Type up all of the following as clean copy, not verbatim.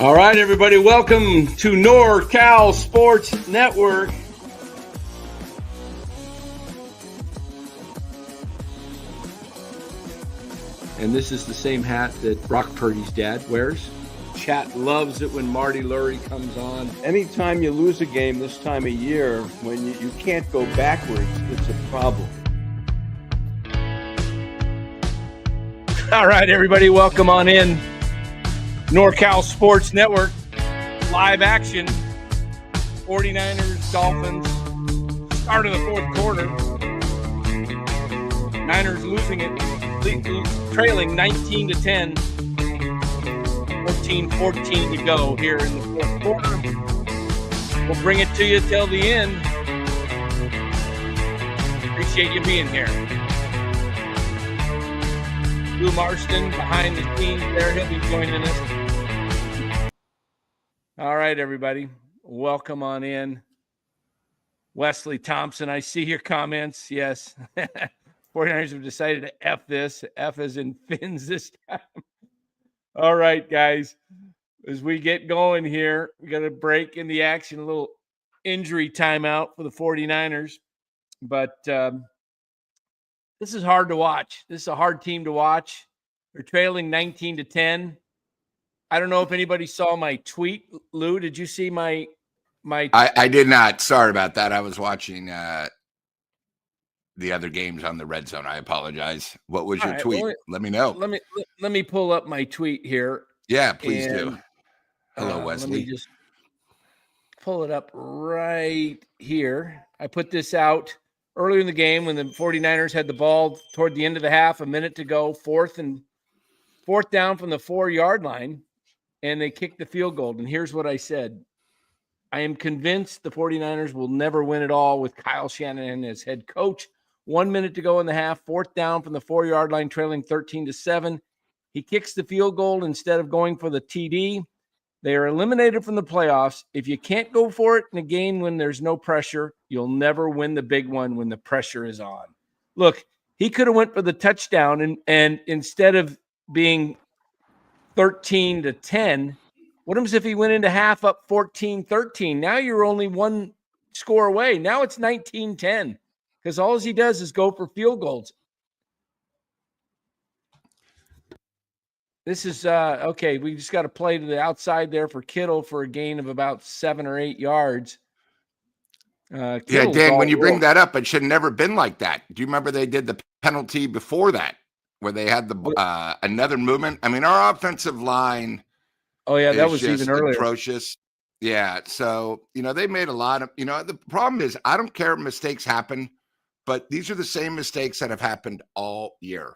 All right, everybody, welcome to NorCal Sports Network. And this is the same hat that Brock Purdy's dad wears. Chat loves it when Marty Lurie comes on. Anytime you lose a game this time of year, when you can't go backwards, it's a problem. All right, everybody, welcome on in. NorCal Sports Network, live action. 49ers, Dolphins, start of the fourth quarter. Niners losing it, trailing 19-10. 14-14 to go here in the fourth quarter. We'll bring it to you till the end. Appreciate you being here. Lou Marston behind the scenes there. He'll be joining us. All right, everybody. Welcome on in. Wesley Thompson, I see your comments. Yes. 49ers have decided to F this. F as in fins this time. All right, guys. As we get going here, we got a break in the action, a little injury timeout for the 49ers. But this is hard to watch. This is a hard team to watch. They're trailing 19-10. I don't know if anybody saw my tweet. Lou, did you see my I did not. Sorry about that. I was watching the other games on the red zone. I apologize. What was your tweet? Let me know. Let me pull up my tweet here. Yeah, please do. Hello, Wesley. Let me just pull it up right here. I put this out earlier in the game when the 49ers had the ball toward the end of the half, a minute to go, fourth down from the 4-yard line, and they kicked the field goal. And here's what I said. I am convinced the 49ers will never win it all with Kyle Shanahan as head coach. 1 minute to go in the half, fourth down from the 4-yard line, trailing 13-7. He kicks the field goal instead of going for the TD. They are eliminated from the playoffs. If you can't go for it in a game when there's no pressure, you'll never win the big one when the pressure is on. Look, he could have went for the touchdown, and instead of being 13-10, what happens if he went into half up 14-13? Now you're only one score away. Now it's 19-10 because all he does is go for field goals. This is okay. We just got to play to the outside there for Kittle for a gain of about 7 or 8 yards. Yeah, Dan, when you bring that up, it should have never been like that. Do you remember they did the penalty before that where they had the another movement? I mean, our offensive line. Oh, yeah, that was just even earlier. Atrocious. Yeah, so, they made a lot of, the problem is I don't care if mistakes happen, but these are the same mistakes that have happened all year.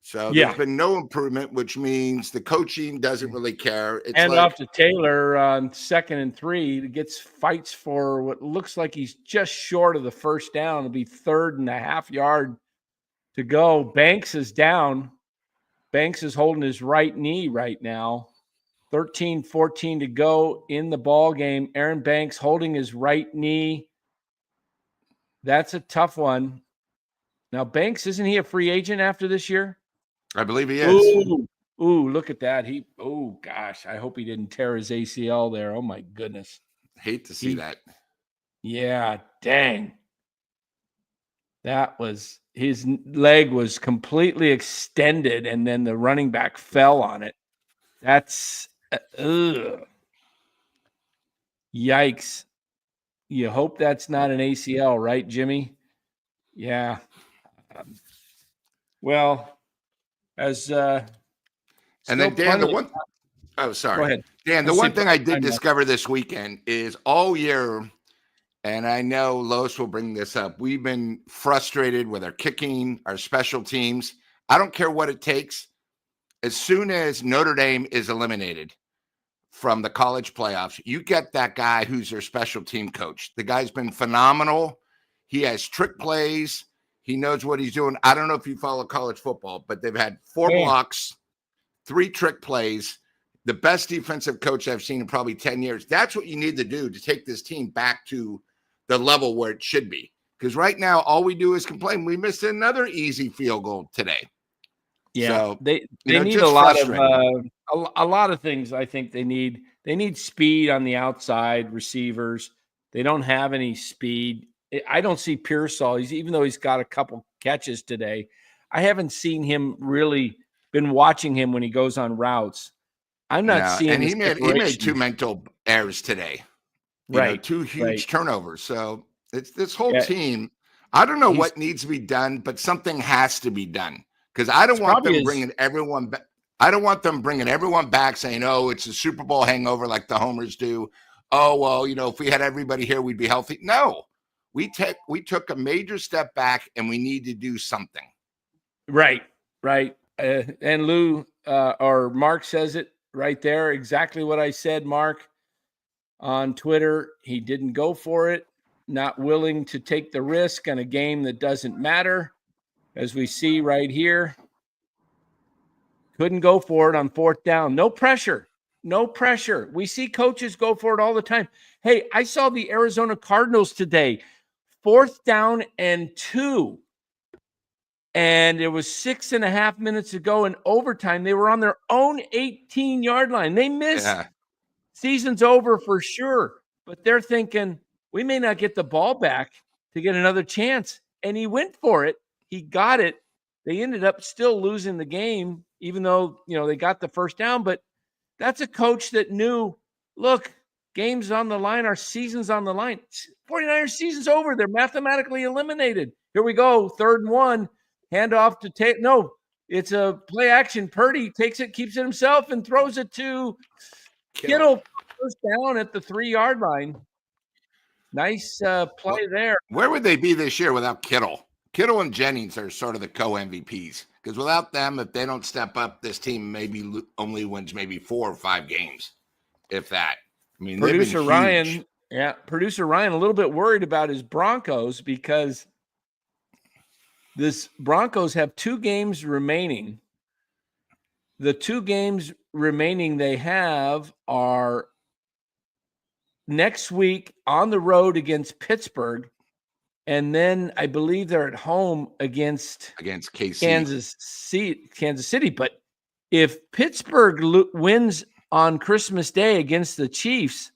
So there's been no improvement, which means the coaching doesn't really care. It's off to Taylor on 2nd and 3. He fights for what looks like he's just short of the first down. It'll be 3rd and a half yard to go. Banks is down. Banks is holding his right knee right now. 13-14 to go in the ball game. Aaron Banks holding his right knee. That's a tough one. Now, Banks, isn't he a free agent after this year? I believe he is. Ooh, look at that. Gosh, I hope he didn't tear his ACL there. Oh, my goodness. Hate to see that. Yeah, dang. That was – his leg was completely extended, and then the running back fell on it. That's yikes. You hope that's not an ACL, right, Jimmy? Yeah. Well – and then Dan, Go ahead. Dan, the one thing I did discover this weekend is all year, and I know Lois will bring this up, we've been frustrated with our kicking, our special teams. I don't care what it takes. As soon as Notre Dame is eliminated from the college playoffs, you get that guy who's their special team coach. The guy's been phenomenal. He has trick plays. He knows what he's doing. I don't know if you follow college football, but they've had 4 blocks, 3 trick plays, the best defensive coach I've seen in probably 10 years. That's what you need to do to take this team back to the level where it should be. Because right now, all we do is complain. We missed another easy field goal today. Yeah, So they need a lot of things. I think they need speed on the outside receivers. They don't have any speed. I don't see Pearsall. Even though he's got a couple catches today, I haven't seen him really. Been watching him when he goes on routes. I'm not no, seeing and the he made 2 separation. mental errors today. Right, 2 huge right. turnovers. So it's this whole Yeah, team. I don't know he's what needs to be done, but something has to be done because I don't it's want probably them his bringing everyone back. I don't want them bringing everyone back saying, "Oh, it's a Super Bowl hangover," like the homers do. Oh well, if we had everybody here, we'd be healthy. No, we took a major step back, and we need to do something. right, right. And Lou or Mark says it right there. Exactly what I said, Mark, on Twitter. He didn't go for it. Not willing to take the risk on a game that doesn't matter, as we see right here. Couldn't go for it on 4th down. No pressure. No pressure. We see coaches go for it all the time. Hey, I saw the Arizona Cardinals today. 4th down and 2. And it was 6.5 minutes to go in overtime. They were on their own 18-yard line. They missed. Yeah. Season's over for sure. But they're thinking, we may not get the ball back to get another chance. And he went for it. He got it. They ended up still losing the game, even though, they got the 1st down. But that's a coach that knew, look, game's on the line. Our season's on the line. 49ers season's over. They're mathematically eliminated. Here we go. 3rd and 1. Hand off to Tate. No, it's a play action. Purdy takes it, keeps it himself, and throws it to Kittle. 1st down at the 3-yard line. Nice play there. Where would they be this year without Kittle? Kittle and Jennings are sort of the co-MVPs because without them, if they don't step up, this team maybe only wins maybe 4 or 5 games, if that. I mean, Producer Ryan, Producer Ryan, a little bit worried about his Broncos because this Broncos have 2 games remaining. The 2 games remaining they have are next week on the road against Pittsburgh, and then I believe they're at home against KC. Kansas City. But if Pittsburgh wins on Christmas Day against the Chiefs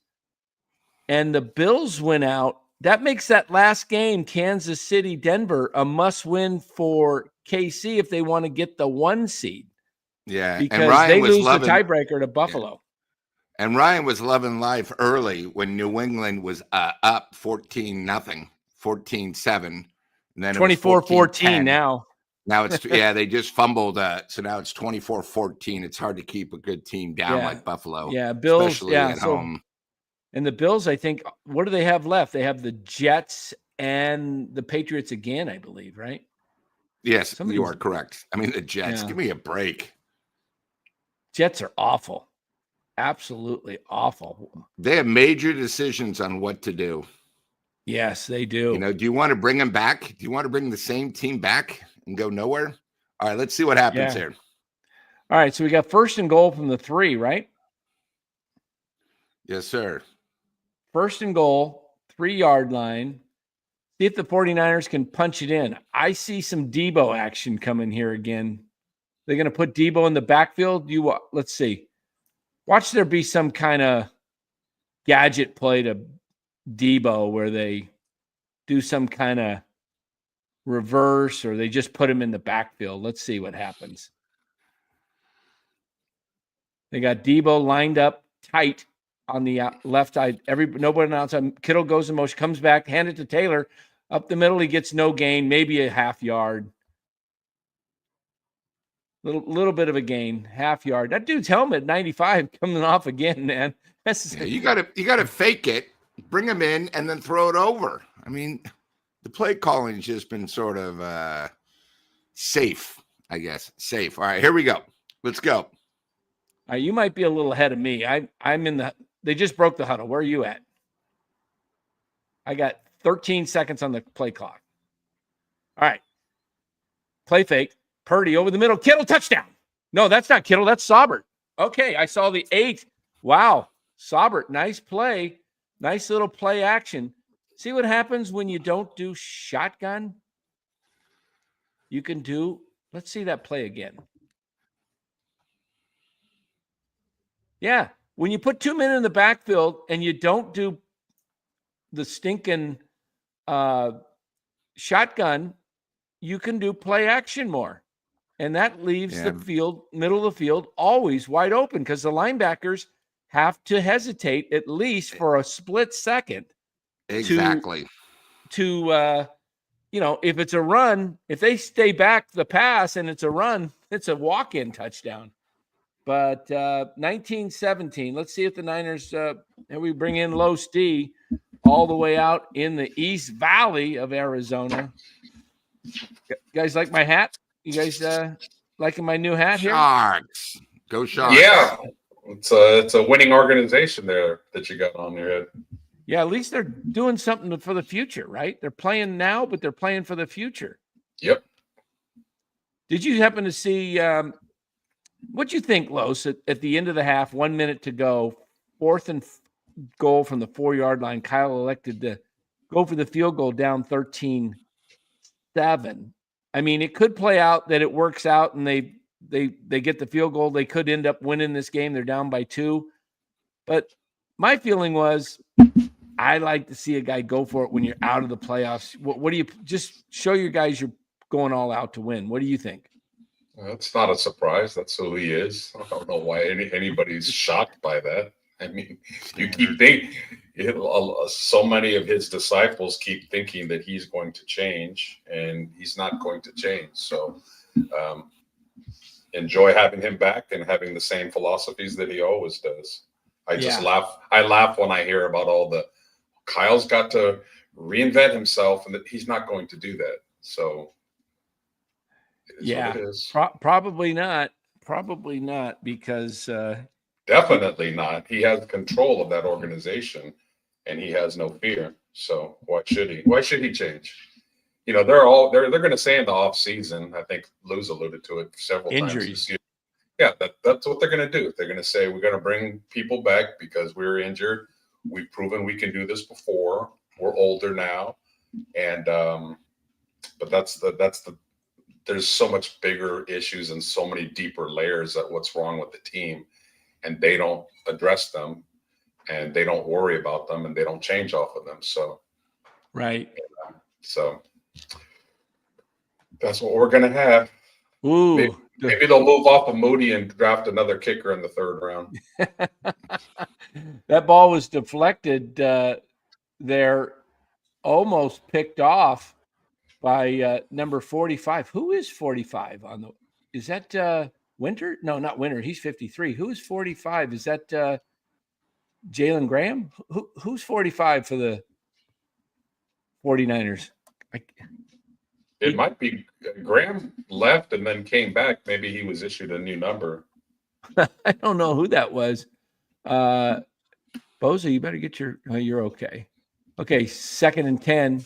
and the Bills win out, that makes that last game, Kansas City, Denver, a must-win for KC if they want to get the 1 seed. Yeah, because they lose the tiebreaker to Buffalo. Yeah. And Ryan was loving life early when New England was up 14-0, 14-7. And then 24-14 now. Now it's they just fumbled. So now it's 24-14. It's hard to keep a good team down like Buffalo. Yeah, Bills, especially at home. And the Bills, I think, what do they have left? They have the Jets and the Patriots again, I believe, right? Yes, you are correct. I mean, the Jets, give me a break. Jets are awful. Absolutely awful. They have major decisions on what to do. Yes, they do. Do you want to bring them back? Do you want to bring the same team back and go nowhere? All right, let's see what happens here. All right, so we got 1st and goal from the 3, right? Yes, sir. 1st and goal, 3-yard line. See if the 49ers can punch it in. I see some Debo action coming here again. They're going to put Debo in the backfield. Let's see. Watch there be some kind of gadget play to Debo where they do some kind of reverse or they just put him in the backfield. Let's see what happens. They got Debo lined up tight on the left side. Nobody outside. Kittle goes in motion, comes back, hand it to Taylor. Up the middle, he gets no gain, maybe a half yard. Little bit of a gain, half yard. That dude's helmet, 95, coming off again, man. You gotta fake it, bring him in, and then throw it over. I mean, the play calling has just been sort of safe, I guess. Safe. All right, here we go. Let's go. You might be a little ahead of me. I'm in the. They just broke the huddle. Where are you at? I got 13 seconds on the play clock. All right. Play fake. Purdy over the middle. Kittle, touchdown. No, that's not Kittle. That's Saubert. Okay, I saw the 8. Wow. Saubert, nice play. Nice little play action. See what happens when you don't do shotgun? You can do, let's see that play again. Yeah. When you put 2 men in the backfield and you don't do the stinking shotgun, you can do play action more. And that leaves the field, middle of the field, always wide open because the linebackers have to hesitate at least for a split second. Exactly. To if it's a run, if they stay back the pass and it's a run, it's a walk-in touchdown. But 19-17, let's see if the Niners, and we bring in Los D all the way out in the East Valley of Arizona. You guys like my hat? You guys liking my new hat here? Sharks. Go Sharks. Yeah. It's a winning organization there that you got on your head. Yeah, at least they're doing something for the future, right? They're playing now, but they're playing for the future. Yep. Did you happen to see what you think, Los, at the end of the half, 1 minute to go, 4th and goal from the 4-yard line? Kyle elected to go for the field goal down 13-7. I mean, it could play out that it works out and they get the field goal. They could end up winning this game. They're down by 2. But my feeling was I like to see a guy go for it when you're out of the playoffs. What do you just show your guys you're going all out to win? What do you think? That's not a surprise. That's who he is. I don't know why anybody's shocked by that. I mean, you keep thinking, so many of his disciples keep thinking that he's going to change, and he's not going to change. So enjoy having him back and having the same philosophies that he always does. I just laugh. I laugh when I hear about all the Kyle's got to reinvent himself, and that he's not going to do that. So yeah, probably not. Probably not, because definitely not. He has control of that organization, and he has no fear. So why should he? Why should he change? You know, they're going to say in the off season. I think Lou's alluded to it several times this year. Yeah, that's what they're going to do. They're going to say we're going to bring people back because we're injured. We've proven we can do this before. We're older now, and but there's so much bigger issues and so many deeper layers at what's wrong with the team, and they don't address them, and they don't worry about them, and they don't change off of them. So, right. So that's what we're going to have. Ooh. Maybe they'll move off of Moody and draft another kicker in the 3rd round. That ball was deflected there, almost picked off by number 45. Who is 45 on the? Is that Winter? No, not Winter. He's 53. Who is 45? Is that Jalen Graham? Who's 45 for the 49ers? It might be Graham left and then came back. Maybe he was issued a new number. I don't know who that was. Boza, you better get you're okay. Okay, 2nd and 10.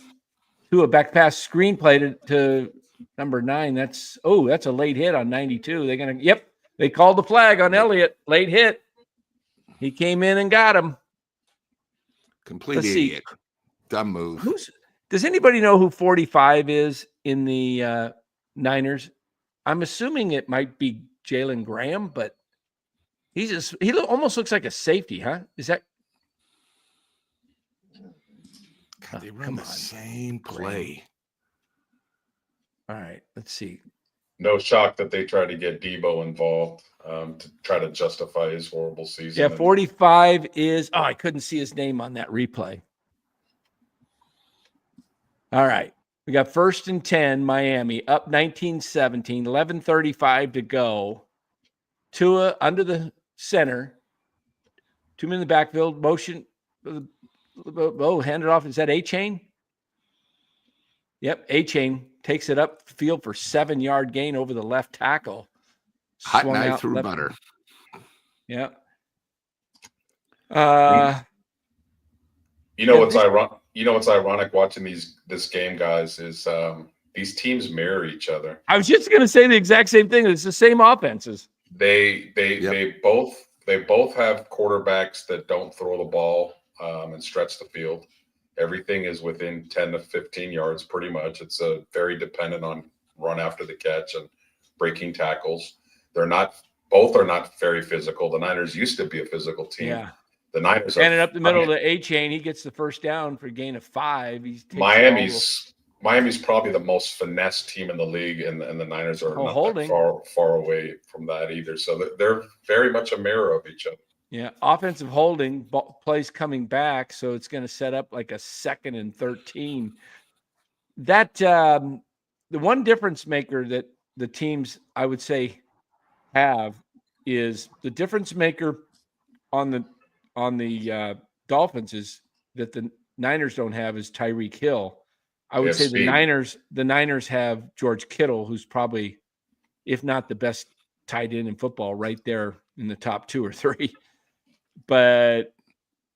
To a back pass screen play to number 9. That's a late hit on 92. They called the flag on Elliott. Late hit. He came in and got him. Complete idiot. Dumb move. Does anybody know who 45 is in the Niners? I'm assuming it might be Jalen Graham, but he almost looks like a safety, huh? Is that? God, they run the same play. All right, let's see. No shock that they tried to get Debo involved to try to justify his horrible season. Yeah, 45 is. Oh, I couldn't see his name on that replay. All right. We got 1st and 10, Miami, up 19-17, 11:35 to go. Tua under the center. 2 men in the backfield. Motion. Hand it off. Is that A-Chain? Yep, A-Chain takes it up field for 7-yard gain over the left tackle. Hot knife through butter. Yeah. You know what's ironic? You know what's ironic watching this game, guys, is these teams mirror each other. I was just going to say the exact same thing. It's the same offenses. They both have quarterbacks that don't throw the ball and stretch the field. Everything is within 10 to 15 yards, pretty much. It's very dependent on run after the catch and breaking tackles. They're not both are not very physical. The Niners used to be a physical team. Yeah. The Niners standing up the middle of the A chain. He gets the first down for a gain of 5. Miami's probably the most finesse team in the league, and the Niners are not that far away from that either. So they're very much a mirror of each other. Yeah, offensive holding plays coming back, so it's going to set up like a 2nd and 13. That the one difference maker that the teams, I would say, have is the difference maker on the Dolphins is that the Niners don't have is Tyreek Hill. I would say the Niners have George Kittle, who's probably, if not the best tight end in football, right there in the top 2 or 3. But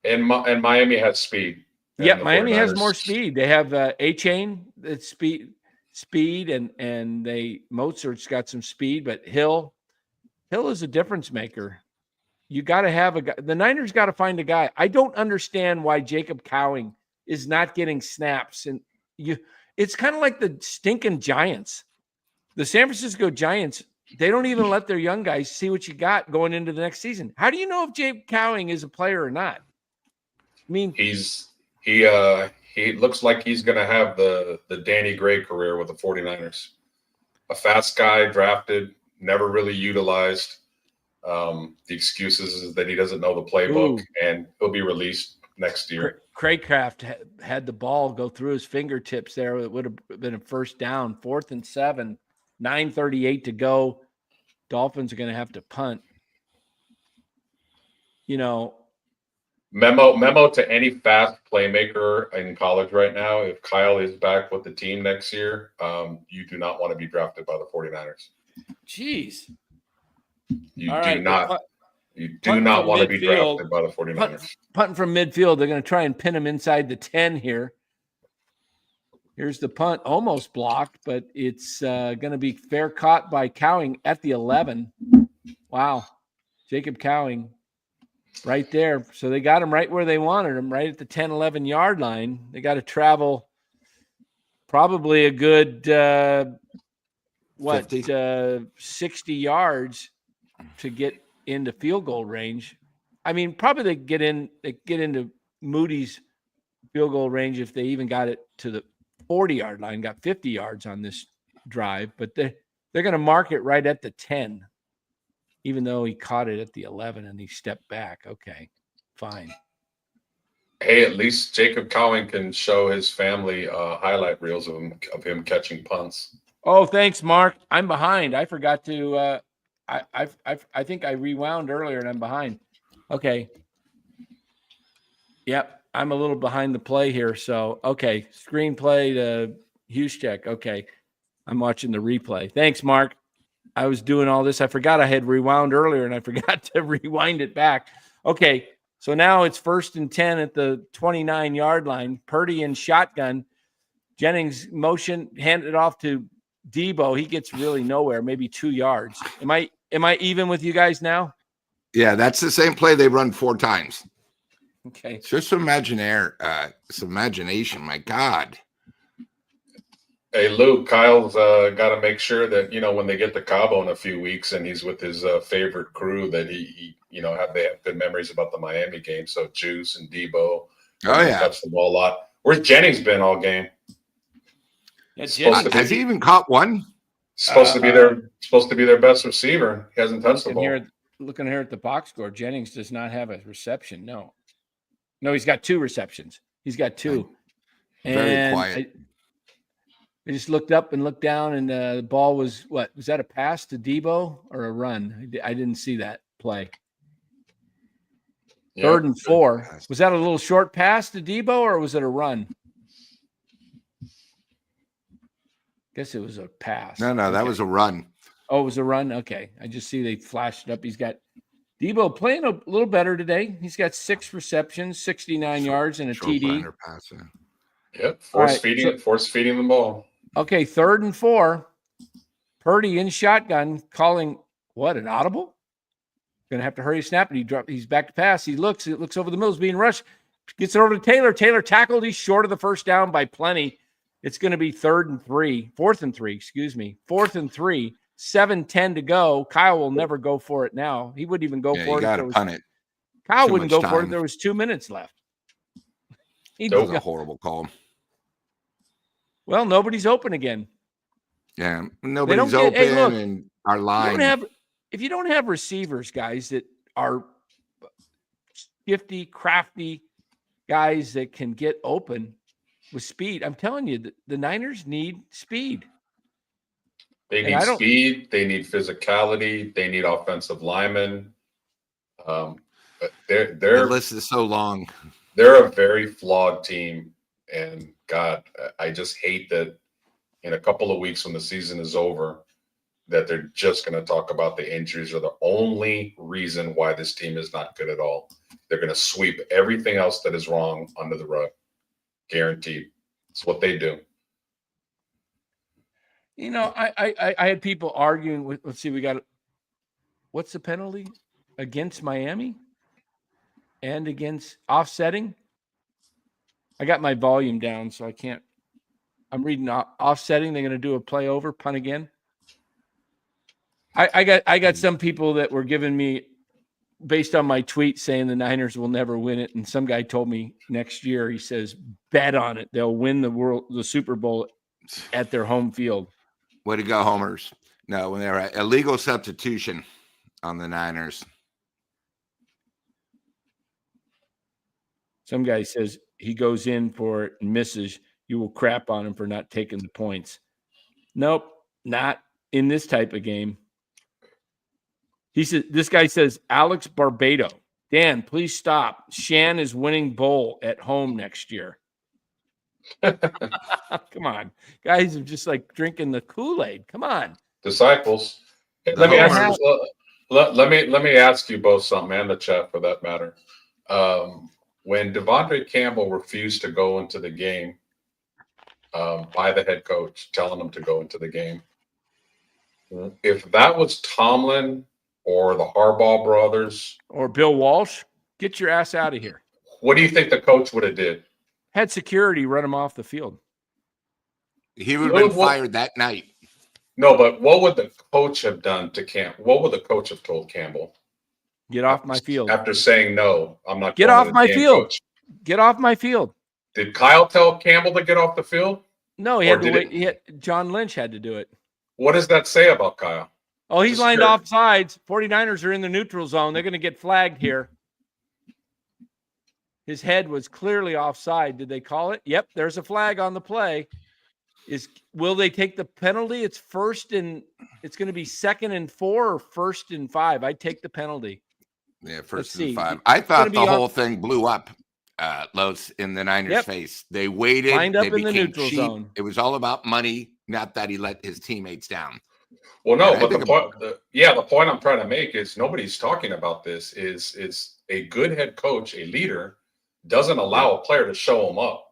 and Miami has speed. Yeah, Miami has more speed. They have A-Chain that's speed, and Mozart's got some speed, but Hill is a difference maker. You got to have a guy. The Niners got to find a guy. I don't understand why Jacob Cowing is not getting snaps, and it's kind of like the stinking Giants. The San Francisco Giants, they don't even let their young guys see what you got going into the next season. How do you know if Jacob Cowing is a player or not? I mean, he looks like he's going to have the Danny Gray career with the 49ers. A fast guy, drafted, never really utilized. The excuses is that he doesn't know the playbook, and he'll be released next year. Craycraft had the ball go through his fingertips there. It would have been a first down, 4th and 7, 9:38 to go. Dolphins are going to have to punt. Memo to any fast playmaker in college right now. If Kyle is back with the team next year, you do not want to be drafted by the 49ers. Jeez. You do not want to be drafted by the 49ers. Punting from midfield. They're going to try and pin him inside the 10 here. Here's the punt, almost blocked, but it's going to be fair caught by Cowing at the 11. Wow. Jacob Cowing right there. So they got him right where they wanted him, right at the 10, 11-yard line. They got to travel probably a good, 60 yards to get into field goal range. I mean, probably they get into Moody's field goal range if they even got it to the 40-yard line, got 50 yards on this drive, but they're going to mark it right at the 10, even though he caught it at the 11 and he stepped back. Okay, fine. Hey, at least Jacob Cowing can show his family highlight reels of him catching punts. Oh, thanks, Mark. I'm behind. I forgot to I think I rewound earlier and I'm behind. Okay. Yep. I'm a little behind the play here. So, okay. Screenplay to Huschek. Okay. I'm watching the replay. Thanks, Mark. I was doing all this. I forgot I had rewound earlier and I forgot to rewind it back. Okay. So now it's 1st and 10 at the 29-yard line. Purdy in shotgun. Jennings motion, hand it off to Debo. He gets really nowhere, maybe 2 yards. Am I even with you guys now? Yeah, that's the same play they run 4 times. Okay. It's just it's imagination. My God. Hey, Luke, Kyle's got to make sure that, when they get to Cabo in a few weeks and he's with his favorite crew, that they have good memories about the Miami game. So Juice and Debo. Oh, yeah. Touch the ball a lot. Where's Jennings been all game? Yeah, has he even caught one? Supposed to be their best receiver. He hasn't touched the ball. Looking here at the box score, Jennings does not have a reception. No, he's got 2 receptions. He's got 2. Very quiet. I just looked up and looked down, and the ball was what? Was that a pass to Debo or a run? I didn't see that play. Yeah, 3rd and 4. Was that a little short pass to Debo or was it a run? Guess it was a pass. No, that was a run. Oh, it was a run? Okay. I just see they flashed it up. He's got Debo playing a little better today. He's got 6 receptions, 69 yards, and a TD. Yep. Force feeding the ball. Okay, 3rd and 4. Purdy in shotgun calling what, an audible? Gonna have to hurry snap it. He's back to pass. He looks over the middle, being rushed. Gets it over to Taylor. Taylor tackled. He's short of the first down by plenty. It's going to be 4th and 3, 4th and 3, 7:10 to go. Kyle will never go for it now. He wouldn't even go for it. You got to punt it. Kyle wouldn't go for it if there was 2 minutes left. That was a horrible call. Well, nobody's open again. Yeah, nobody's open, hey, look, and our line. If you don't have receivers, guys, that are shifty, crafty guys that can get open with speed, I'm telling you, the Niners need speed. They need speed. They need physicality. They need offensive linemen. The list is so long. They're a very flawed team, and God, I just hate that in a couple of weeks when the season is over, that they're just going to talk about the injuries are the only reason why this team is not good at all. They're going to sweep everything else that is wrong under the rug. Guaranteed. It's what they do. You know, I had people arguing with, let's see, what's the penalty against Miami and against offsetting? I got my volume down, so I can't. I'm reading offsetting. They're going to do a play over, punt again. I got some people that were giving me, based on my tweet, saying the Niners will never win it. And some guy told me next year, he says, bet on it. They'll win the Super Bowl at their home field. Way to go, homers. No, when they were illegal substitution on the Niners. Some guy says he goes in for it and misses. You will crap on him for not taking the points. Nope, not in this type of game. He said, this guy says, Alex Barbado. Dan, please stop. Shan is winning bowl at home next year. Come on. Guys are just like drinking the Kool-Aid. Come on. Disciples. Let me ask you both something, and the chat for that matter. When Devondre Campbell refused to go into the game by the head coach, telling him to go into the game, if that was Tomlin or the Harbaugh brothers or Bill Walsh, get your ass out of here. What do you think the coach would have did? Had security run him off the field. He would have been fired that night. No, but what would the coach have done to Campbell? What would the coach have told Campbell? Get off my field. After saying no, I'm not. Get off my field. Coach. Get off my field. Did Kyle tell Campbell to get off the field? No, he had to wait. John Lynch had to do it. What does that say about Kyle? Oh, he's lined off sides. 49ers are in the neutral zone. They're going to get flagged here. His head was clearly offside. Did they call it? Yep, there's a flag on the play. Will they take the penalty? It's it's going to be 2nd and 4 or 1st and 5. I'd take the penalty. Yeah, 1st and 5. I thought the whole thing blew up, Los, in the Niners' face. They waited. Lined up they in the neutral zone. It was all about money, not that he let his teammates down. Well, no, but the point I'm trying to make is nobody's talking about this. Is a good head coach, a leader, doesn't allow a player to show him up.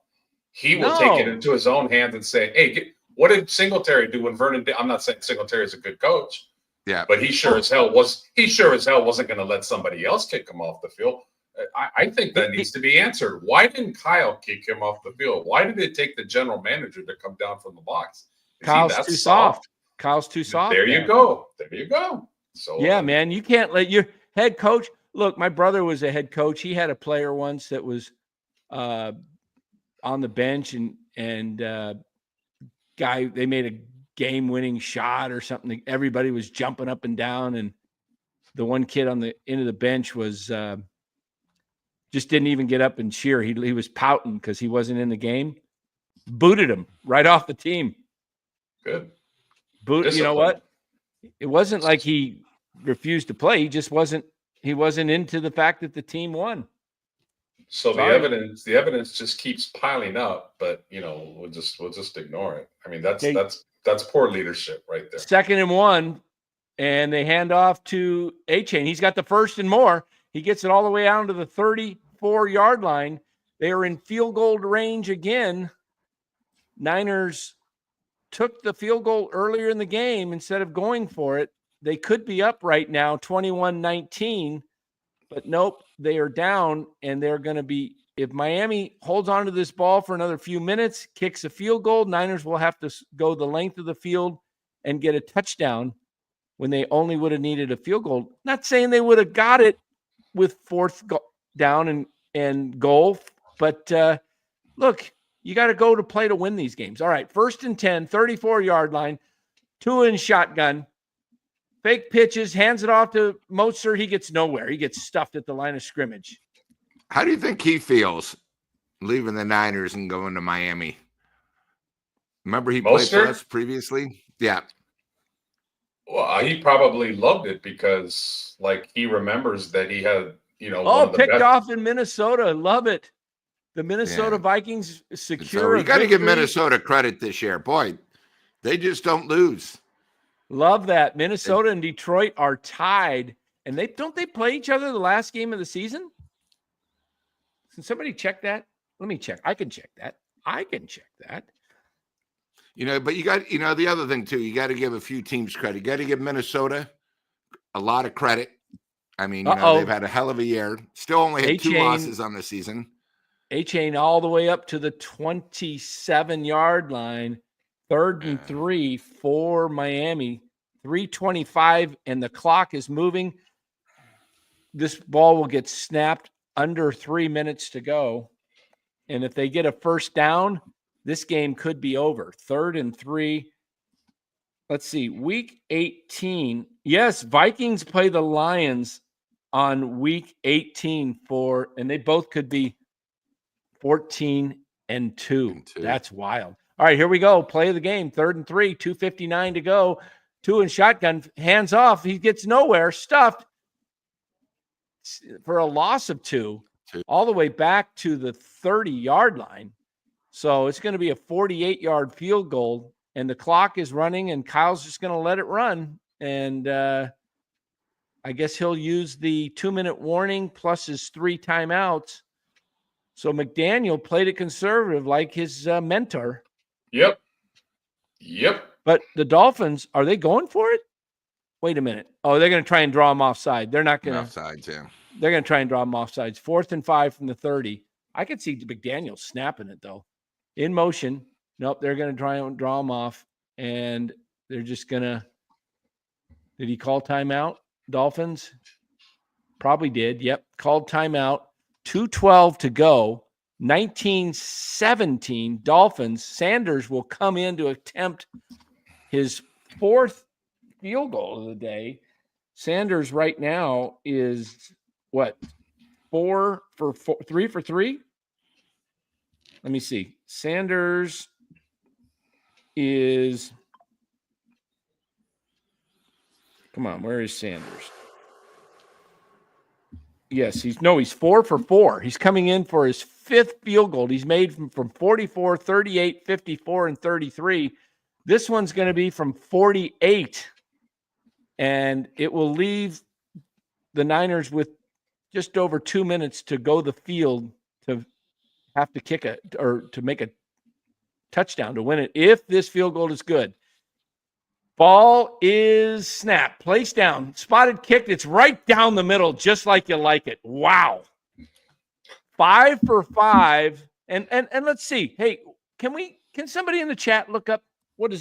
He will take it into his own hands and say, "Hey, what did Singletary do when Vernon?" I'm not saying Singletary is a good coach, but he sure as hell wasn't going to let somebody else kick him off the field. I think that needs to be answered. Why didn't Kyle kick him off the field? Why did it take the general manager to come down from the box? Kyle's too soft. Kyle's too soft. There you go. There you go. So yeah, man, you can't let your head coach. Look, my brother was a head coach. He had a player once that was on the bench, and guy, they made a game-winning shot or something. Everybody was jumping up and down, and the one kid on the end of the bench was just didn't even get up and cheer. He was pouting because he wasn't in the game. Booted him right off the team. Good. You know what? It wasn't like he refused to play. He just wasn't. He wasn't into the fact that the team won. So the evidence just keeps piling up, but we'll just ignore it. I mean, that's poor leadership right there. 2nd and 1, and they hand off to A-Chain. He's got the 1st and more. He gets it all the way down to the 34-yard line. They are in field goal range again. Niners took the field goal earlier in the game instead of going for it. They could be up right now, 21-19, but nope, they are down, and they're going to be – if Miami holds on to this ball for another few minutes, kicks a field goal, Niners will have to go the length of the field and get a touchdown when they only would have needed a field goal. Not saying they would have got it with fourth down and goal, but look, you got to go to play to win these games. All right, 1st and 10, 34-yard line, Tua in shotgun, fake pitches, hands it off to Mostert. He gets nowhere. He gets stuffed at the line of scrimmage. How do you think he feels leaving the Niners and going to Miami? Remember he played for us previously? Yeah. Well, he probably loved it because, like, he remembers that he had, one of the picked best. off in Minnesota. Love it. The Minnesota Vikings secure. So you got to give Minnesota credit this year. Boy, they just don't lose. Love that. Minnesota and Detroit are tied, and they play each other the last game of the season? Can somebody check that? Let me check. I can check that. But you got, the other thing too, you got to give a few teams credit. You got to give Minnesota a lot of credit. I mean, they've had a hell of a year. Still only had 2 losses on the season. A-Chain all the way up to the 27-yard line. 3rd and 3 for Miami. 3:25, and the clock is moving. This ball will get snapped under 3 minutes to go. And if they get a first down, this game could be over. 3rd and 3. Let's see. Week 18. Yes, Vikings play the Lions on week 18 and they both could be 14-2. That's wild. All right, here we go. Play of the game. 3rd and 3, 2:59 to go. Tua in shotgun, hands off. He gets nowhere, stuffed for a loss of 2, all the way back to the 30-yard line. So it's going to be a 48-yard field goal, and the clock is running, and Kyle's just going to let it run. And I guess he'll use the 2-minute warning plus his 3 timeouts. So McDaniel played it conservative like his mentor. Yep. But the Dolphins, are they going for it? Wait a minute. Oh, they're going to try and draw him offside. They're not going to. Offsides, yeah. They're going to try and draw him offsides. 4th and 5 from the 30. I could see McDaniel snapping it, though. In motion. Nope, they're going to try and draw him off. And they're just going to. Did he call timeout, Dolphins? Probably did. Yep, called timeout. 2:12 to go. 19-17 Dolphins. Sanders will come in to attempt his 4th field goal of the day. Sanders right now is what? 3 for 3? Let me see. Sanders is, come on, where is Sanders? Yes, he's 4 for 4. He's coming in for his 5th field goal. He's made from 44, 38, 54, and 33. This one's going to be from 48, and it will leave the Niners with just over 2 minutes to go the field to have to kick to make a touchdown to win it if this field goal is good. Ball is snapped, placed down, spotted, kicked. It's right down the middle, just like you like it. Wow. 5 for 5. And let's see. Hey, can somebody in the chat look up when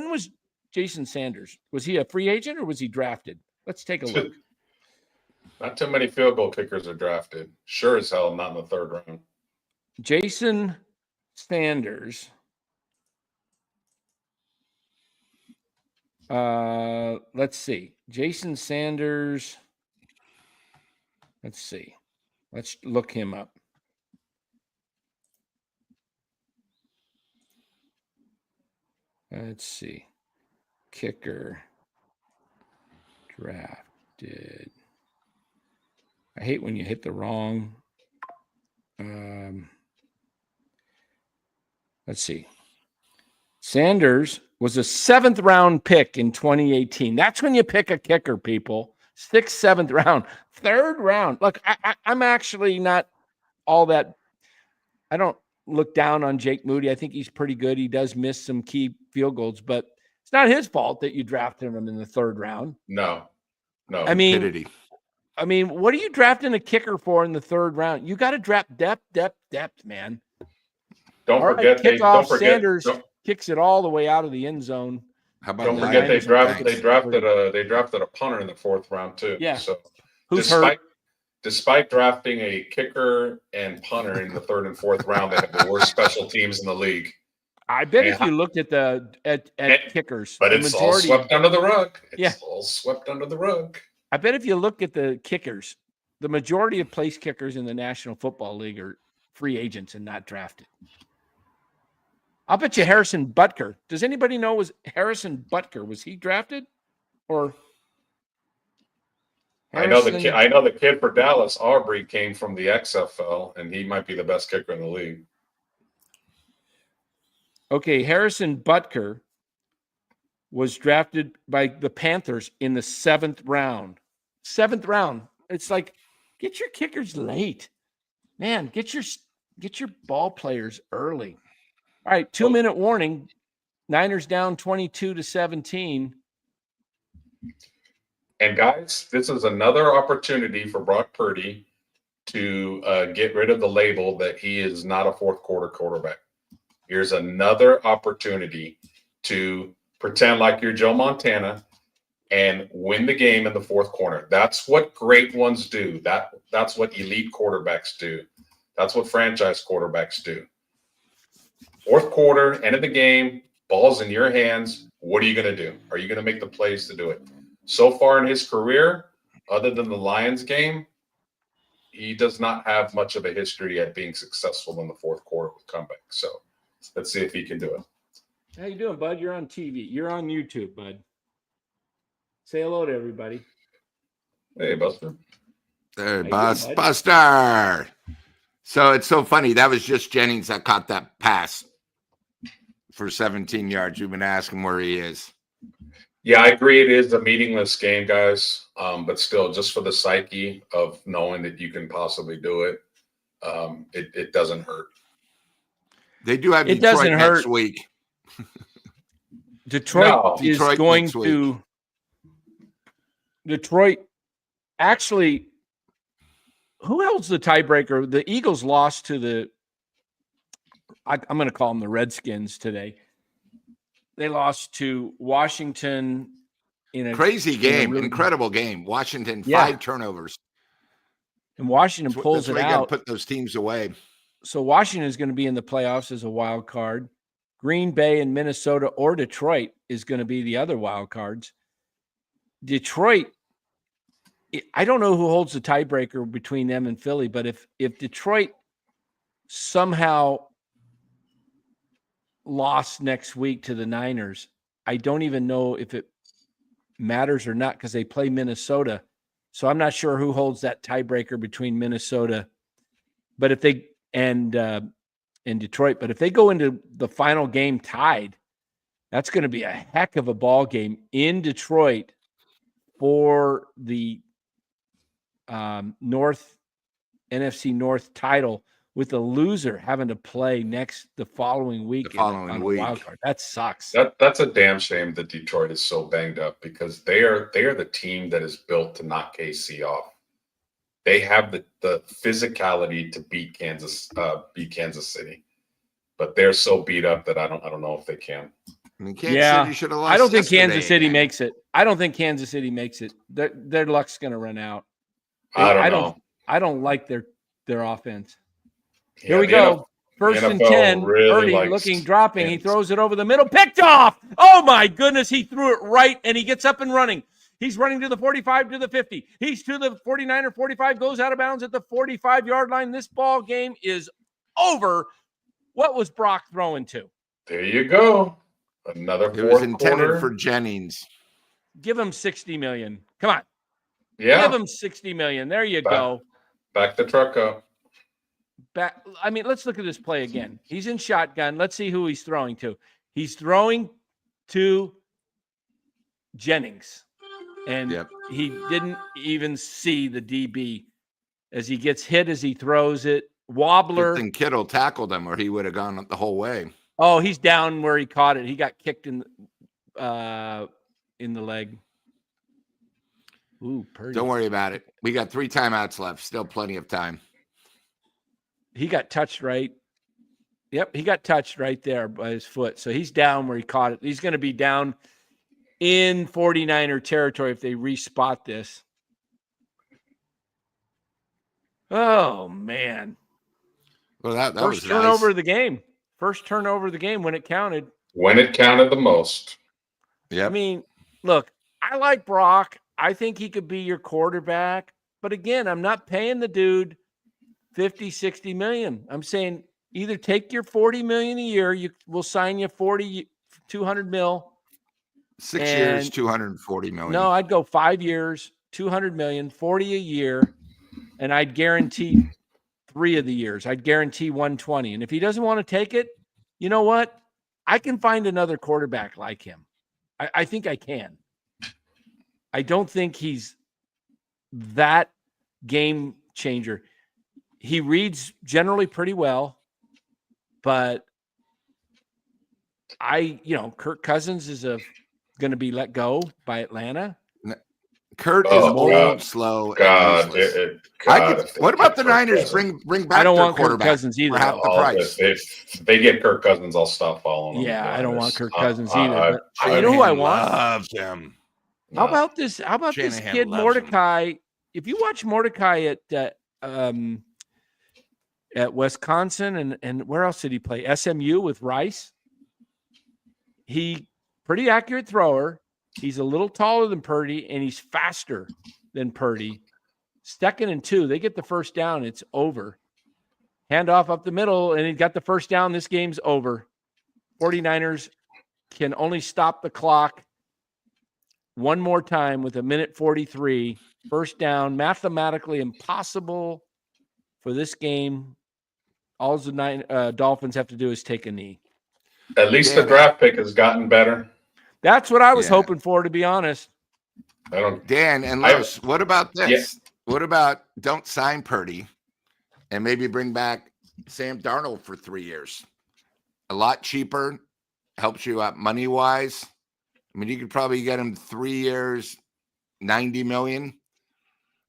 was Jason Sanders? Was he a free agent or was he drafted? Let's take a look. Not too many field goal kickers are drafted. Sure as hell not in the 3rd round. Jason Sanders. Let's see. Jason Sanders. Let's see. Let's look him up. Let's see. Kicker drafted. I hate when you hit the wrong. Let's see. Sanders was a 7th round pick in 2018. That's when you pick a kicker, people. 6th, 7th round, 3rd round. Look, I'm actually not all that. I don't look down on Jake Moody. I think he's pretty good. He does miss some key field goals, but it's not his fault that you drafted him in the 3rd round. No. I mean, what are you drafting a kicker for in the 3rd round? You got to draft depth, man. Don't forget kickoff. Sanders kicks it all the way out of the end zone. How about Don't forget they Lions? drafted a punter in the 4th round too. Yeah. So Who's hurt? despite drafting a kicker and punter in the 3rd and 4th round, they have the worst special teams in the league. I bet if you looked at kickers, but it's all swept under the rug. Yeah. All swept under the rug. I bet if you look at the kickers, the majority of place kickers in the National Football League are free agents and not drafted. I'll bet you Harrison Butker. Does anybody know was Harrison Butker? Was he drafted? Or Harrison? I know the kid for Dallas, Aubrey, came from the XFL, and he might be the best kicker in the league. Okay, Harrison Butker was drafted by the Panthers in the 7th round. 7th round. It's like, get your kickers late. Man, get your ball players early. All right, 2-minute warning. Niners down 22-17. And guys, this is another opportunity for Brock Purdy to get rid of the label that he is not a 4th quarter quarterback. Here's another opportunity to pretend like you're Joe Montana and win the game in the 4th quarter. That's what great ones do. That's what elite quarterbacks do. That's what franchise quarterbacks do. 4th quarter, end of the game, ball's in your hands. What are you going to do? Are you going to make the plays to do it? So far in his career, other than the Lions game, he does not have much of a history at being successful in the 4th quarter with comeback. So let's see if he can do it. How you doing, bud? You're on TV. You're on YouTube, bud. Say hello to everybody. Hey, Buster. There, Buster. So it's so funny. That was just Jennings that caught that pass for 17 yards. You've been asking where he is. Yeah, I agree. It is a meaningless game, guys. But still, just for the psyche of knowing that you can possibly do it, it doesn't hurt. They do have Detroit next week. Detroit is going to. Detroit, actually, who holds the tiebreaker? The Eagles lost to the. I'm going to call them the Redskins today. They lost to Washington in a crazy game, incredible game. Washington, 5 turnovers. And Washington pulls it out. Put those teams away. So Washington is going to be in the playoffs as a wild card. Green Bay and Minnesota or Detroit is going to be the other wild cards. Detroit, I don't know who holds the tiebreaker between them and Philly, but if Detroit somehow lost next week to the Niners, I don't even know if it matters or not because they play Minnesota. So I'm not sure who holds that tiebreaker between Minnesota, but if they and Detroit, but if they go into the final game tied, that's going to be a heck of a ball game in Detroit for the NFC North title, with the loser having to play the following week. On a wild card. That sucks. That's a damn shame that Detroit is so banged up because they are the team that is built to knock KC off. They have the physicality to beat Kansas City, but they're so beat up that I don't know if they can. I mean, Kansas City should have lost. I don't think Kansas City makes it. I don't think Kansas City makes it. Their luck's going to run out. I don't know. I don't like their offense. Here we go. First and 10. Purdy looking, dropping. He throws it over the middle. Picked off. Oh, my goodness. He threw it right, and he gets up and running. He's running to the 45, to the 50. He's to the 49er, 45, goes out of bounds at the 45-yard line. This ball game is over. What was Brock throwing to? There you go. Another fourth quarter. It was intended for Jennings. Give him $60 million. Come on. Yeah. Give him $60 million. There you go. Back the truck up. I mean, let's look at this play again. He's in shotgun. Let's see who he's throwing to. He's throwing to Jennings. And he didn't even see the DB as he gets hit as he throws it. Wobbler. And Kittle tackled him, or he would have gone the whole way. Oh, he's down where he caught it. He got kicked in the leg. Ooh, Purdy. Don't worry about it. We got 3 timeouts left. Still plenty of time. He got touched right. Yep, he got touched right there by his foot. So he's down where he caught it. He's going to be down in 49er territory if they respot this. Oh, man. Well, that First was turnover nice. of the game. First turnover of the game when it counted. When it counted the most. Yeah. I mean, look, I like Brock. I think he could be your quarterback. But again, I'm not paying the dude 50, 60 million. I'm saying either take your 40 million a year, we'll sign you 200 mil. 6 years, 240 million. No, I'd go 5 years, 200 million, 40 a year, and I'd guarantee 3 of the years. I'd guarantee 120. And if he doesn't want to take it, you know what? I can find another quarterback like him. I think I can. I don't think he's that game changer. He reads generally pretty well, but Kirk Cousins is going to be let go by Atlanta. Kurt is old, slow, and useless. What about the Niners? Bring back. I don't their want Kirk Cousins either. For half the price. If they get Kirk Cousins, I'll stop following them. Yeah, I don't want Kirk Cousins either. But you know who I want? Loves him. How about this? How about this kid Mordecai? If you watch Mordecai at Wisconsin and where else did he play? SMU with Rice. He pretty accurate thrower. He's a little taller than Purdy, and he's faster than Purdy. 2nd and 2, they get the first down. It's over. Handoff up the middle, and he got the first down. This game's over. 49ers can only stop the clock one more time with 1:43. First down, mathematically impossible for this game. All the Dolphins have to do is take a knee. At least the draft pick has gotten better. That's what I was hoping for, to be honest. Dan and Los, what about this? Yeah. What about don't sign Purdy and maybe bring back Sam Darnold for 3 years? A lot cheaper, helps you out money-wise. I mean, you could probably get him 3 years, 90 million,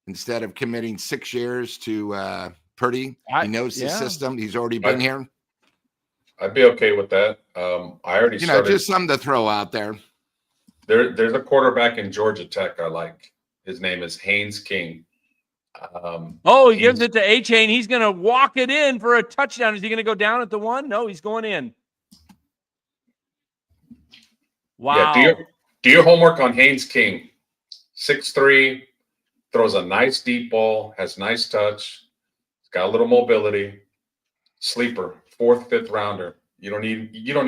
instead of committing 6 years to Purdy. He knows the system. He's already been here. I'd be okay with that. I already started. Just something to throw out there. There's a quarterback in Georgia Tech I like. His name is Haynes King. He gives it to A-Chain. He's going to walk it in for a touchdown. Is he going to go down at the 1? No, he's going in. Wow. Yeah, do your homework on Haynes King. 6'3", throws a nice deep ball, has nice touch, he's got a little mobility. Sleeper, 4th, 5th rounder. You don't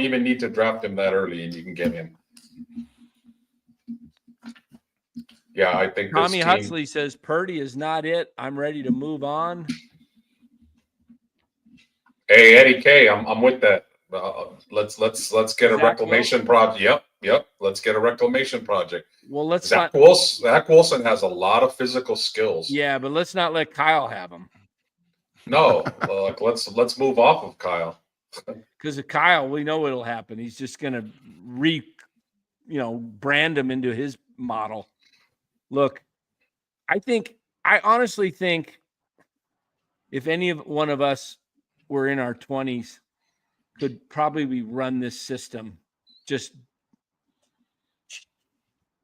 even need to draft him that early, and you can get him. Yeah, I think Tommy Huxley says Purdy is not it. I'm ready to move on. Hey, Eddie K, I'm with that. Let's get a reclamation project. Yep. Let's get a reclamation project. Well, Zach Wilson has a lot of physical skills. Yeah, but let's not let Kyle have him. No, let's move off of Kyle. Because of Kyle, we know what'll happen. He's just going to brand him into his model. Look, I honestly think if any one of us were in our 20s, could probably run this system. Just,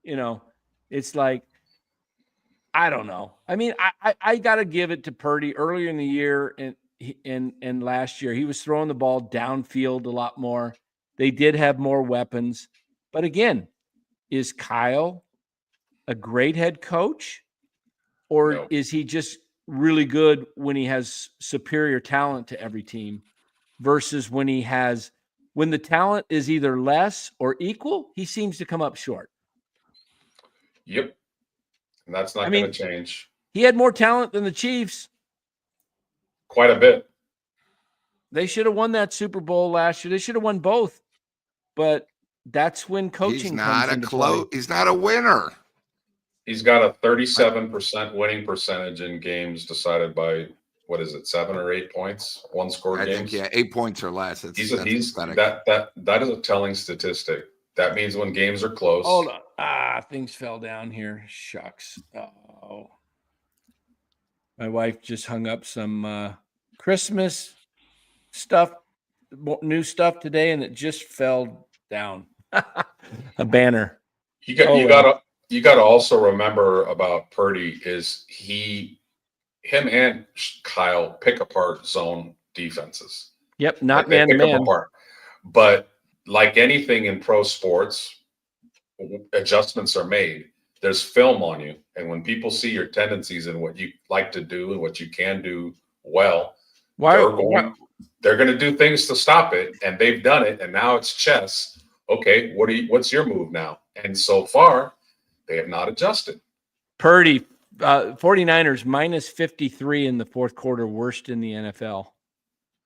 it's like, I don't know. I mean, I got to give it to Purdy earlier in the year and last year. He was throwing the ball downfield a lot more. They did have more weapons. But again, is Kyle a great head coach, or is he just really good when he has superior talent to every team versus when the talent is either less or equal, he seems to come up short. Yep. And that's not going to change. He had more talent than the Chiefs. Quite a bit. They should have won that Super Bowl last year. They should have won both. But that's when coaching comes into play. He's not a winner. He's got a 37% winning percentage in games decided by, 7 or 8 points, one-score games? I think, 8 points or less. That is a telling statistic. That means when games are close. Hold on. Things fell down here. Shucks. Oh. My wife just hung up some Christmas stuff, new stuff today, and it just fell down. A banner. You gotta also remember about Purdy is him and Kyle pick apart zone defenses. Yep, not man to man. But like anything in pro sports, adjustments are made. There's film on you, and when people see your tendencies and what you like to do and what you can do well, they're going to do things to stop it, and they've done it, and now it's chess. Okay, what's your move now? And so far, they have not adjusted. Purdy, 49ers minus 53 in the fourth quarter, worst in the NFL.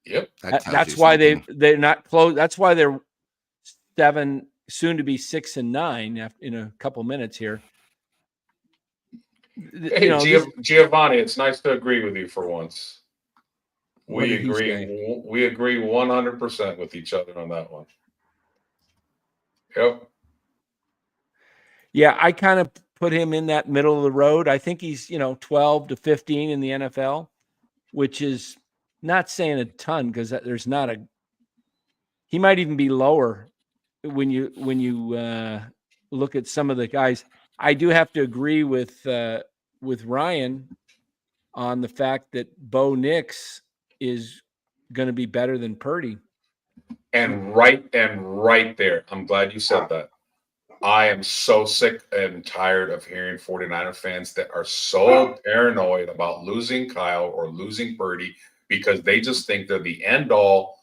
Yep, that's why they're not close. That's why they're 7, soon to be 6-9 in a couple minutes here. Hey, Giovanni, it's nice to agree with you for once. We agree. We agree 100% with each other on that one. Yep. Yeah, I kind of put him in that middle of the road. I think he's 12 to 15 in the NFL, which is not saying a ton because there's not a. He might even be lower when you look at some of the guys. I do have to agree with Ryan on the fact that Bo Nix is going to be better than Purdy. And right there, I'm glad you said that. I am so sick and tired of hearing 49er fans that are so paranoid about losing Kyle or losing Purdy because they just think they're the end all,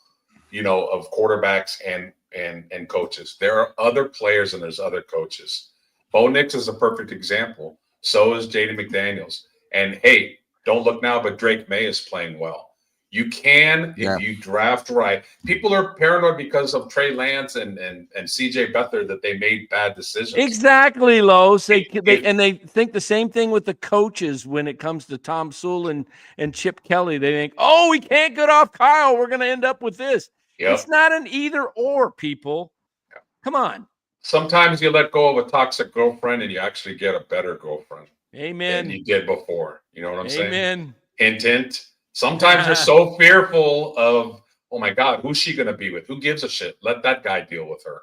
of quarterbacks and coaches. There are other players and there's other coaches. Bo Nix is a perfect example. So is Jaden McDaniels. And hey, don't look now, but Drake May is playing well. You can, if you draft right. People are paranoid because of Trey Lance and CJ Beathard that they made bad decisions. Exactly, Los. They think the same thing with the coaches when it comes to Tom Sewell and Chip Kelly. They think, oh, we can't get off Kyle. We're going to end up with this. Yep. It's not an either or, people. Come on. Sometimes you let go of a toxic girlfriend and you actually get a better girlfriend. Amen. Than you did before. You know what I'm saying? Amen. Hint, hint. Sometimes you're so fearful of, oh my God, who's she going to be with? Who gives a shit? Let that guy deal with her.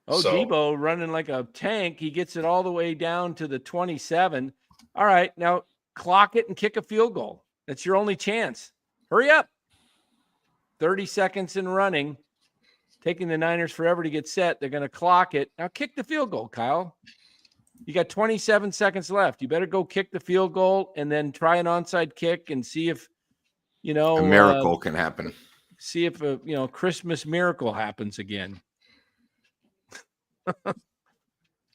Oh, Debo running like a tank. He gets it all the way down to the 27. All right, now clock it and kick a field goal. That's your only chance. Hurry up. 30 seconds in running. Taking the Niners forever to get set. They're going to clock it. Now kick the field goal, Kyle. You got 27 seconds left. You better go kick the field goal and then try an onside kick and see if, a miracle can happen. See if a Christmas miracle happens again.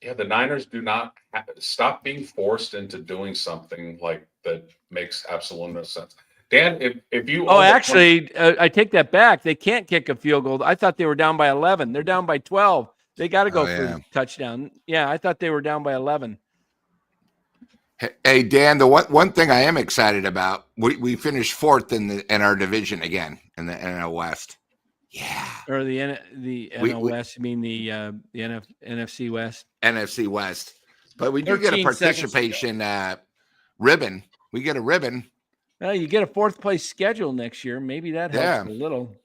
Yeah, the Niners do not stop being forced into doing something like that makes absolutely no sense. Dan, if you I take that back. They can't kick a field goal. I thought they were down by 11. They're down by 12. They got to go for a touchdown. Yeah, I thought they were down by 11. Hey, Dan, the one thing I am excited about, we finished fourth in our division again in the NL West. Yeah. Or the NL West, you mean the NFC West? NFC West. But we do get a participation ribbon. We get a ribbon. Well, you get a fourth place schedule next year. Maybe that helps a little.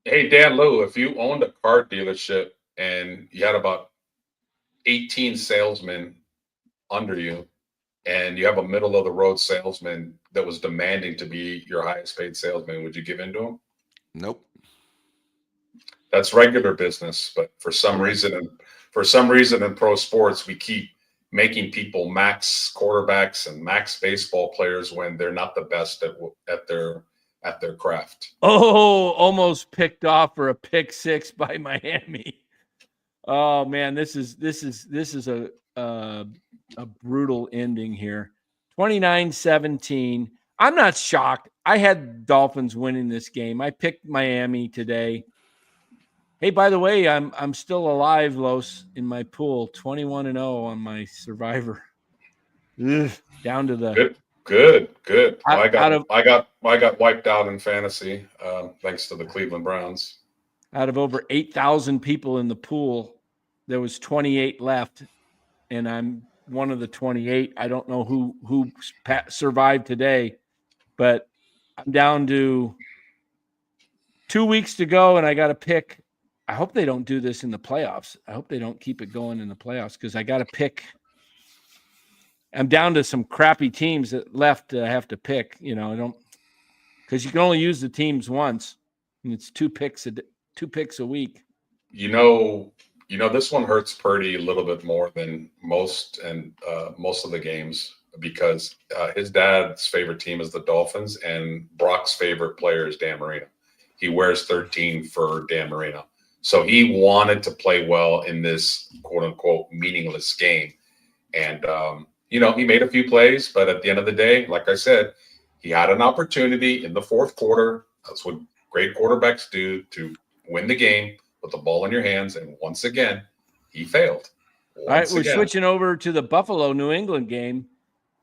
Hey, Dan Lou, if you owned a car dealership and you had about 18 salesmen under you, and you have a middle of the road salesman that was demanding to be your highest paid salesman, would you give in to him? Nope. That's regular business, but for some reason in pro sports, we keep making people max quarterbacks and max baseball players when they're not the best at their craft. Oh, almost picked off for a pick six by Miami. Oh man, this is a brutal ending here. 29-17. I'm not shocked. I had Dolphins winning this game. I picked Miami today. Hey, by the way, I'm still alive, Los, in my pool. 21-0 on my Survivor. Ugh, down to the good. I got wiped out in fantasy thanks to the Cleveland Browns. Out of over 8,000 people in the pool, there was 28 left, and I'm one of the 28. I don't know who survived today, but I'm down to 2 weeks to go, and I got to pick. I hope they don't do this in the playoffs. I hope they don't keep it going in the playoffs because I got to pick. I'm down to some crappy teams that left I have to pick. I don't, because you can only use the teams once, and it's two picks a week. This one hurts Purdy a little bit more than most of the games because his dad's favorite team is the Dolphins, and Brock's favorite player is Dan Marino. He wears 13 for Dan Marino. So he wanted to play well in this quote unquote meaningless game. And, he made a few plays, but at the end of the day, like I said, he had an opportunity in the fourth quarter. That's what great quarterbacks do, to win the game with the ball in your hands. And once again, he failed. All right, we're switching over to the Buffalo-New England game.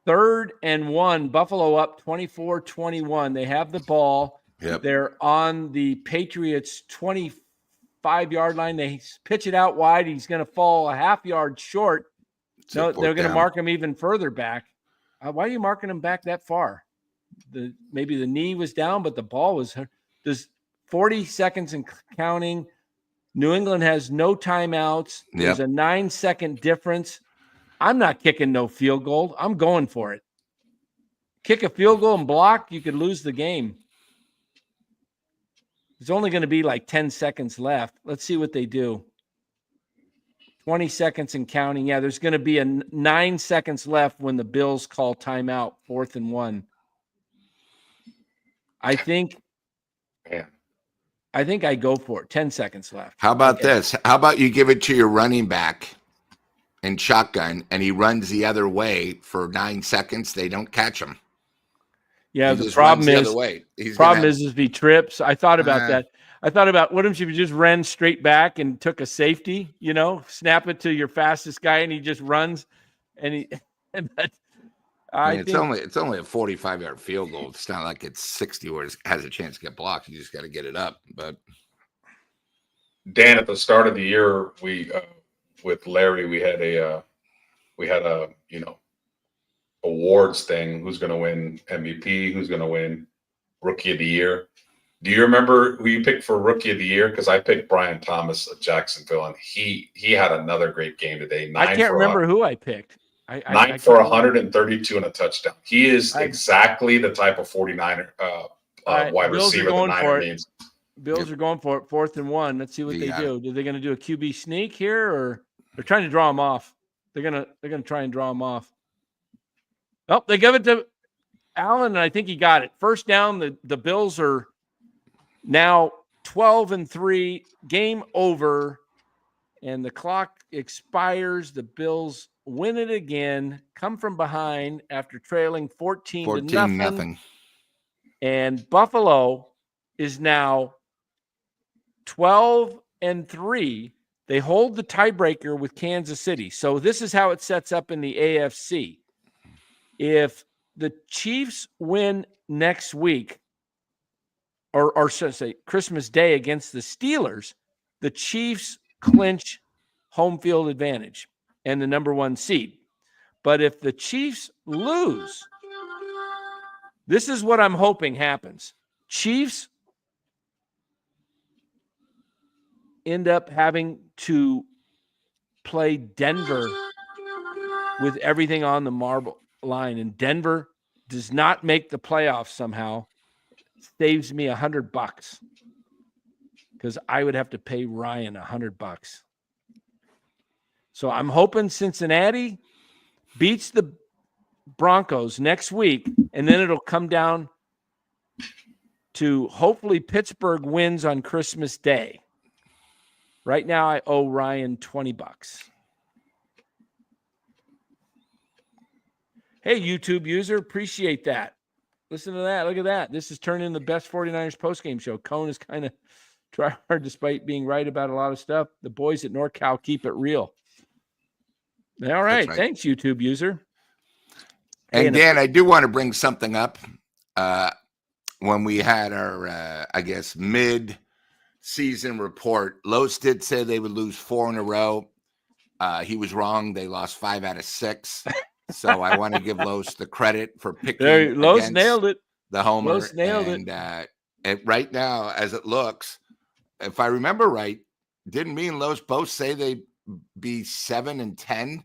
3rd and 1, Buffalo up 24-21. They have the ball. Yep. They're on the Patriots' 25-yard line. They pitch it out wide. He's going to fall a half yard short. No, they're going to mark him even further back. Why are you marking him back that far? Maybe the knee was down, but the ball was hurt. There's 40 seconds and counting. New England has no timeouts. There's a 9-second difference. I'm not kicking no field goal. I'm going for it. Kick a field goal and block, you could lose the game. There's only going to be like 10 seconds left. Let's see what they do. 20 seconds and counting. Yeah, there's going to be 9 seconds left when the Bills call timeout, 4th and 1. I think I go for it. 10 seconds left. How about this? How about you give it to your running back in shotgun and he runs the other way for 9 seconds? They don't catch him. Yeah, the problem is if he trips. I thought about that. I thought about what if you just ran straight back and took a safety, snap it to your fastest guy and he just runs it's only a 45-yard field goal. It's not like it's 60 where it has a chance to get blocked. You just got to get it up. But Dan, at the start of the year, we with Larry, we had a awards thing. Who's going to win MVP? Who's going to win Rookie of the Year? Do you remember who you picked for Rookie of the Year? Because I picked Brian Thomas of Jacksonville, and he had another great game today. I can't remember who I picked. 9 for 132 and a touchdown. He is exactly the type of 49er wide receiver the Niner needs. Bills are going for it, 4th and 1. Let's see what they do. Are they going to do a QB sneak here, or they're trying to draw him off? They're gonna try and draw him off. Oh, they give it to Allen, and I think he got it. First down. The Bills are now 12-3, game over, and the clock expires. The Bills win it again, come from behind after trailing 14-0. And Buffalo is now 12-3. They hold the tiebreaker with Kansas City. So this is how it sets up in the AFC. If the Chiefs win next week, or should I say Christmas Day against the Steelers, the Chiefs clinch home field advantage and the number 1 seed. But if the Chiefs lose, this is what I'm hoping happens. Chiefs end up having to play Denver with everything on the marble line, and Denver does not make the playoffs somehow. Saves me $100 because I would have to pay Ryan $100. So I'm hoping Cincinnati beats the Broncos next week, and then it'll come down to hopefully Pittsburgh wins on Christmas Day. Right now, I owe Ryan $20. Hey, YouTube user, appreciate that. Listen to that. Look at that. This is turning the best 49ers postgame show. Cone is kind of try hard despite being right about a lot of stuff. The boys at NorCal keep it real. All right. Thanks, YouTube user. And Dan, I do want to bring something up. When we had our, mid-season report, Los did say they would lose 4 in a row. He was wrong. They lost 5 out of 6. So I want to give Los the credit for picking. Los nailed it. The homer. Los nailed it. And right now, as it looks, if I remember right, didn't me and Los both say they'd be 7-10,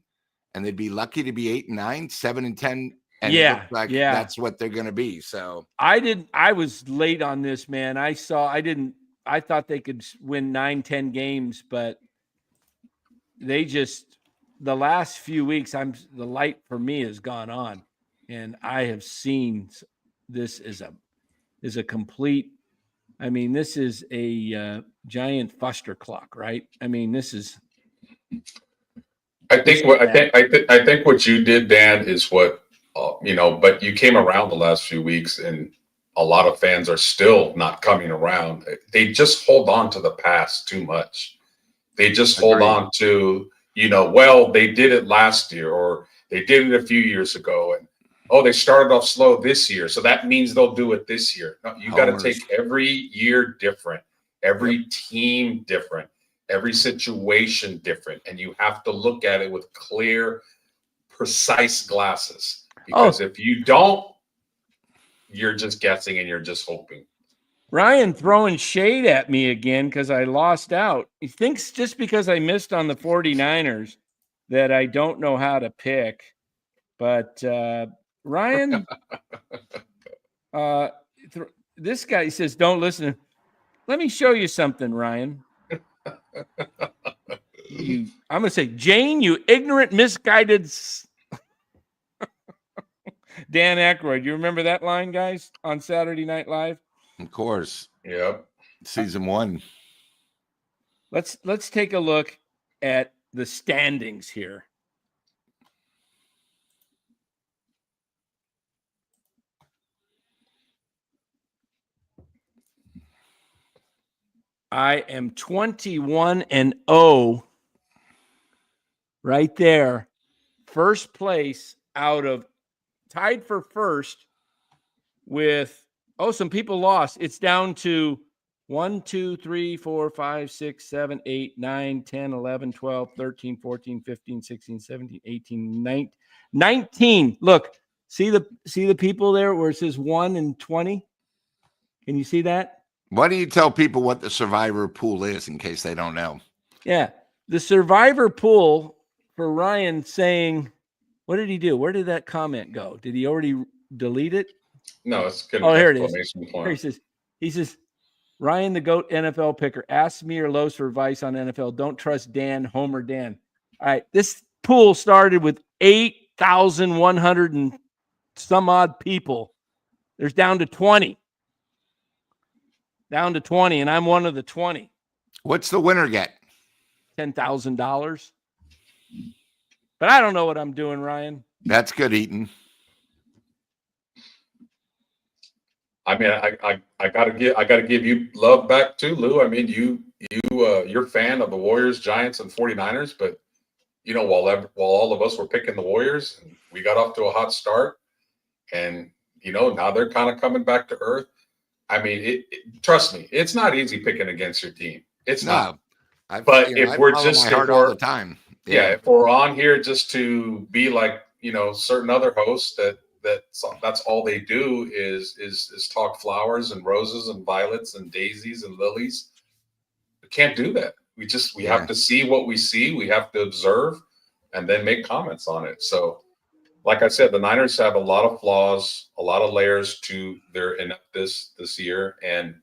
and they'd be lucky to be 8-9, 7-10, and it looks like that's what they're going to be. So I was late on this, man. I thought they could win 9-10 games, but they just, the last few weeks, the light for me has gone on, and I have seen this is a complete. I mean, this is a giant Fuster clock, right? I mean, this is. I think what you did, Dan, is what But you came around the last few weeks, and a lot of fans are still not coming around. They just hold on to the past too much. They just hold on to, well, they did it last year, or they did it a few years ago, and they started off slow this year, so that means they'll do it this year. No, you got to take every year different, every team different, every situation different, and you have to look at it with clear, precise glasses. Because if you don't, you're just guessing and you're just hoping. Ryan throwing shade at me again because I lost out. He thinks just because I missed on the 49ers that I don't know how to pick. But Ryan, this guy says, don't listen. Let me show you something, Ryan. I'm going to say, Jane, you ignorant, misguided Dan Aykroyd. You remember that line, guys, on Saturday Night Live? Of course. Yep. Season 1. Let's take a look at the standings here. I am 21-0 right there. First place out of tied for first with some people lost. It's down to 1, 2, 3, 4, 5, 6, 7, 8, 9, 10, 11, 12, 13, 14, 15, 16, 17, 18, 19. Look, see the people there where it says 1 and 20? Can you see that? Why don't you tell people what the survivor pool is in case they don't know? Yeah. The survivor pool for Ryan saying, what did he do? Where did that comment go? Did he already delete it? No, it's good. Oh, here it is. Here he says, Ryan, the GOAT NFL picker, ask me or Los for advice on NFL. Don't trust Dan, Homer Dan. All right. This pool started with 8,100 and some odd people. There's down to 20. Down to 20, and I'm one of the 20. What's the winner get? $10,000. But I don't know what I'm doing, Ryan. That's good eating. I mean, I gotta give you love back too, Lou. I mean, you're a fan of the Warriors, Giants, and 49ers, but while all of us were picking the Warriors, we got off to a hot start, and now they're kind of coming back to earth. I mean, trust me, it's not easy picking against your team. It's not. But if we're just all the time, if we're on here just to be like certain other hosts that's all they do is talk flowers and roses and violets and daisies and lilies. We can't do that. We have to see what we see. We have to observe and then make comments on it. So, like I said, the Niners have a lot of flaws, a lot of layers to their ineptness this year. And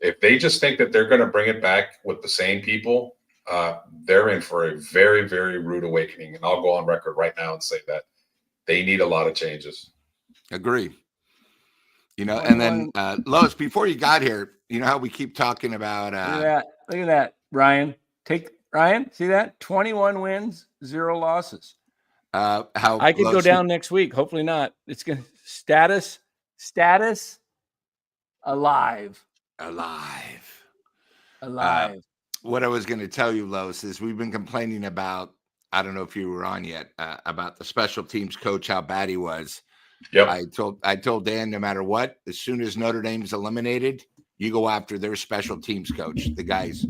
if they just think that they're going to bring it back with the same people, they're in for a very, very rude awakening. And I'll go on record right now and say that they need a lot of changes. Agree. And then Lois, before you got here, how we keep talking about look at that, Ryan. Ryan, see that? 21 wins, 0 losses. How I could go down next week. Hopefully not. It's going to status alive. What I was going to tell you, Lois, is we've been complaining about, I don't know if you were on yet, about the special teams coach, how bad he was. Yep. I told Dan, no matter what, as soon as Notre Dame's eliminated, you go after their special teams coach. The guy's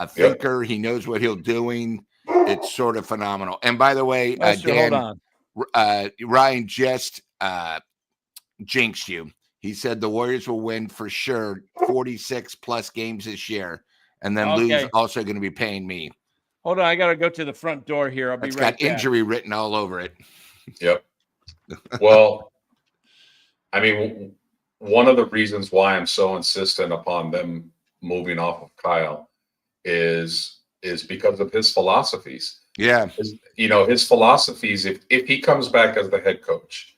a thinker. Yep. He knows what he'll doing. It's sort of phenomenal. And by the way, Dan, hold on. Ryan just jinxed you. He said the Warriors will win for sure 46 plus games this year. and then Lou's also going to be paying me. Hold on, I got to go to the front door here. I'll be right back. It's got injury written all over it. Yep. Well, I mean, one of the reasons why I'm so insistent upon them moving off of Kyle is because of his philosophies. Yeah. His philosophies, if he comes back as the head coach,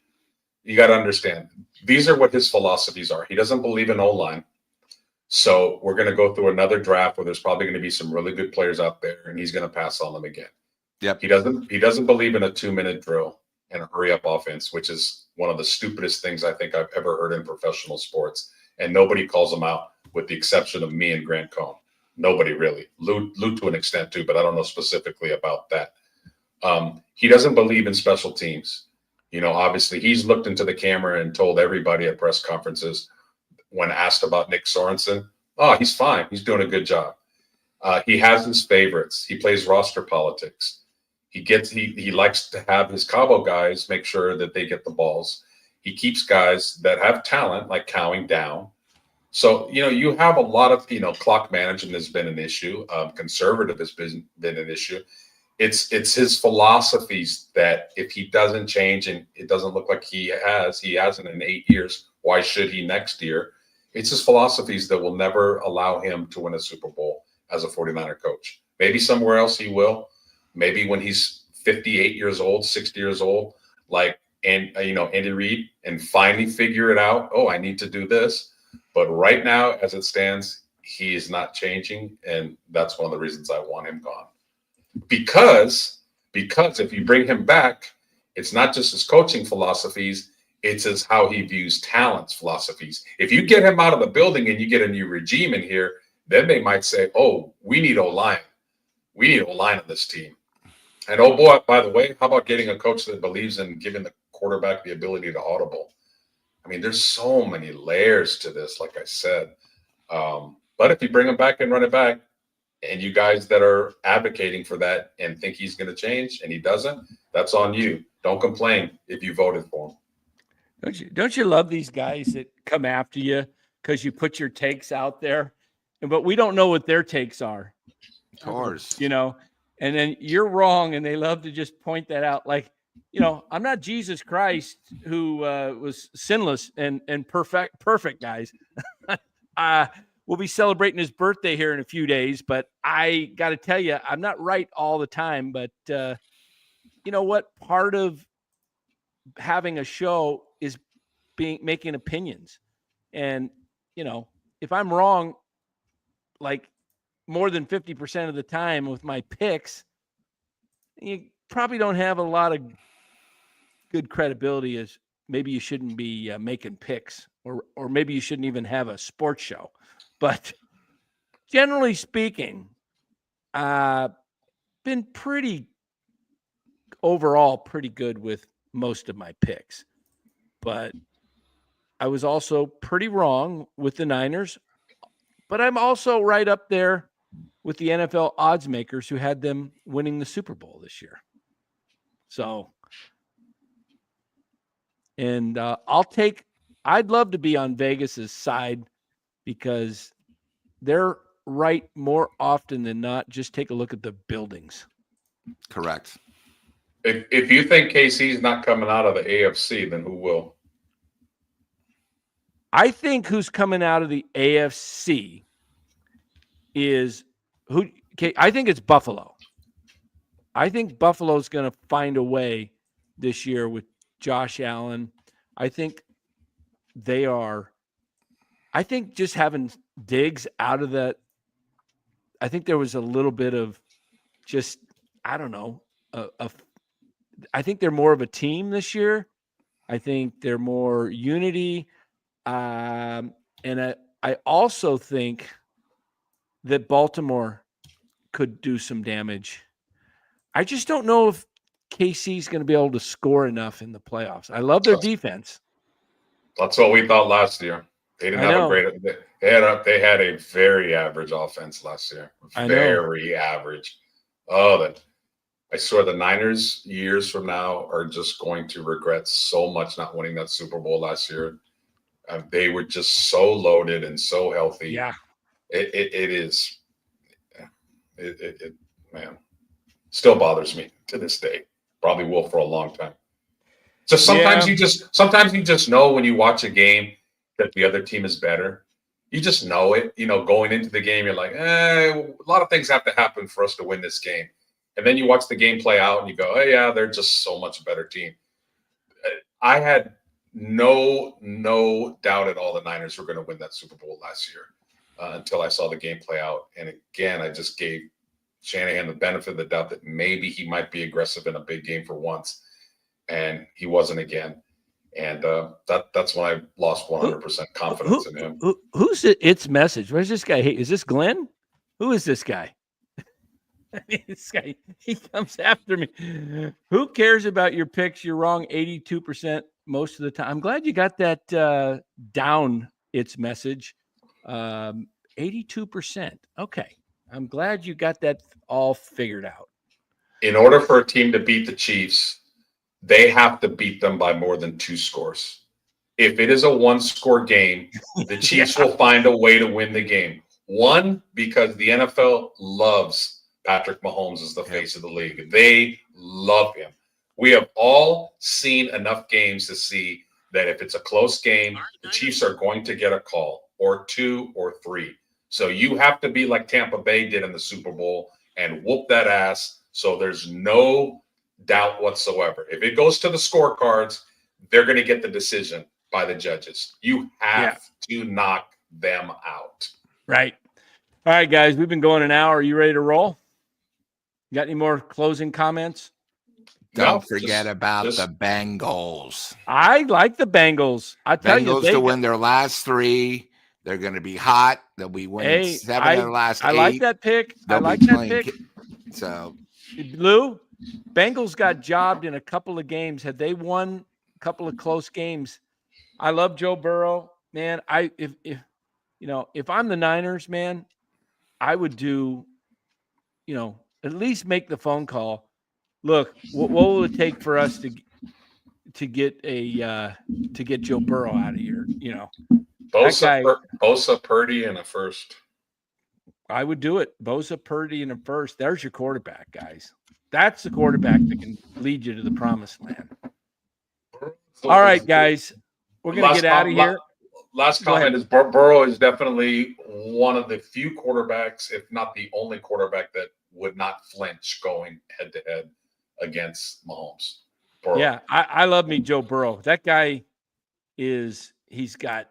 you got to understand, these are what his philosophies are. He doesn't believe in O-line. So we're going to go through another draft where there's probably going to be some really good players out there, and he's going to pass on them again. Yep. He doesn't believe in a 2-minute drill and a hurry-up offense, which is one of the stupidest things I think I've ever heard in professional sports. And nobody calls him out, with the exception of me and Grant Cohn. Nobody really. Lou to an extent too, but I don't know specifically about that. He doesn't believe in special teams. Obviously he's looked into the camera and told everybody at press conferences when asked about Nick Sorensen, oh, he's fine. He's doing a good job. He has his favorites. He plays roster politics. He likes to have his Cabo guys make sure that they get the balls. He keeps guys that have talent, like cowing down. So, you have a lot of, clock management has been an issue. Conservative has been an issue. It's his philosophies that if he doesn't change, and it doesn't look like he hasn't in 8 years, why should he next year? It's his philosophies that will never allow him to win a Super Bowl as a 49er coach. Maybe somewhere else he will. Maybe when he's 58 years old, 60 years old, Andy Reid, and finally figure it out. Oh, I need to do this. But right now, as it stands, he is not changing, and that's one of the reasons I want him gone. Because if you bring him back, it's not just his coaching philosophies, it's his how he views talent's philosophies. If you get him out of the building and you get a new regime in here, then they might say, oh, we need O-line. We need O-line on this team. And oh boy, by the way, how about getting a coach that believes in giving the quarterback the ability to audible? I mean, there's so many layers to this, like I said. But if you bring him back and run it back, and you guys that are advocating for that and think he's going to change and he doesn't, that's on you. Don't complain if you voted for him. Don't you love these guys that come after you because you put your takes out there, but we don't know what their takes are. Of course. And then you're wrong, and they love to just point that out. Like, I'm not Jesus Christ who was sinless and perfect, guys. We'll be celebrating his birthday here in a few days, but I got to tell you, I'm not right all the time. But you know what? Part of having a show is making opinions. And, if I'm wrong, like more than 50% of the time with my picks, you probably don't have a lot of good credibility, as maybe you shouldn't be making picks, or maybe you shouldn't even have a sports show. But generally speaking, been overall pretty good with most of my picks. But I was also pretty wrong with the Niners. But I'm also right up there with the NFL odds makers who had them winning the Super Bowl this year. So, and I'd love to be on Vegas's side, because they're right more often than not. Just take a look at the buildings. Correct. If you think KC's not coming out of the AFC, then who will? I think who's coming out of the AFC is who? I think it's Buffalo. I think Buffalo's going to find a way this year with Josh Allen. I think they are. I think just having Diggs out of that, I think there was a little bit of just, I don't know. I think they're more of a team this year. I think they're more unity. And I also think that Baltimore could do some damage. I just don't know if KC's going to be able to score enough in the playoffs. I love their defense. That's what we thought last year. They didn't have a great. They had a very average offense last year. Very average. Oh, I swear the Niners years from now are just going to regret so much not winning that Super Bowl last year. They were just so loaded and so healthy. Yeah, it is. It man, still bothers me to this day. Probably will for a long time. So sometimes you just know when you watch a game that the other team is better. You just know it. Going into the game, you're like, a lot of things have to happen for us to win this game. And then you watch the game play out and you go, oh, yeah, they're just so much better team. I had no doubt at all the Niners were going to win that Super Bowl last year until I saw the game play out. And again, I just gave Shanahan the benefit of the doubt that maybe he might be aggressive in a big game for once. And he wasn't again. And that's when I lost 100% confidence in him. Who's its message? Where's this guy? Hey, is this Glenn? Who is this guy? This guy, he comes after me. Who cares about your picks? You're wrong 82% most of the time. I'm glad you got that down. Its message, 82%. Okay, I'm glad you got that all figured out. In order for a team to beat the Chiefs, they have to beat them by more than 2 scores. If it is a 1-score game, the Chiefs will find a way to win the game. One, because the NFL loves Patrick Mahomes as the face of the league. They love him. We have all seen enough games to see that if it's a close game, the Chiefs are going to get a call or 2 or 3. So you have to be like Tampa Bay did in the Super Bowl and whoop that ass. So there's no doubt whatsoever. If it goes to the scorecards, they're going to get the decision by the judges. You have to knock them out. Right. All right, guys, we've been going an hour. Are you ready to roll? You got any more closing comments? Don't forget about the Bengals. I like the Bengals. I tell you, Bengals to win their last 3. They're going to be hot. They'll be winning 7 of their last 8. I like that pick. So, Lou, Bengals got jobbed in a couple of games. Had they won a couple of close games, I love Joe Burrow, man. If I'm the Niners, man, I would do, at least make the phone call. Look, what will it take for us to get Joe Burrow out of here? Bosa, Purdy, and a first. I would do it. Bosa, Purdy, and a first. There's your quarterback, guys. That's the quarterback that can lead you to the promised land. All right, guys, we're gonna get out of here. Last comment is Burrow is definitely one of the few quarterbacks, if not the only quarterback, that would not flinch going head-to-head against Mahomes. Burrow. Yeah, I love me Joe Burrow. That guy he's got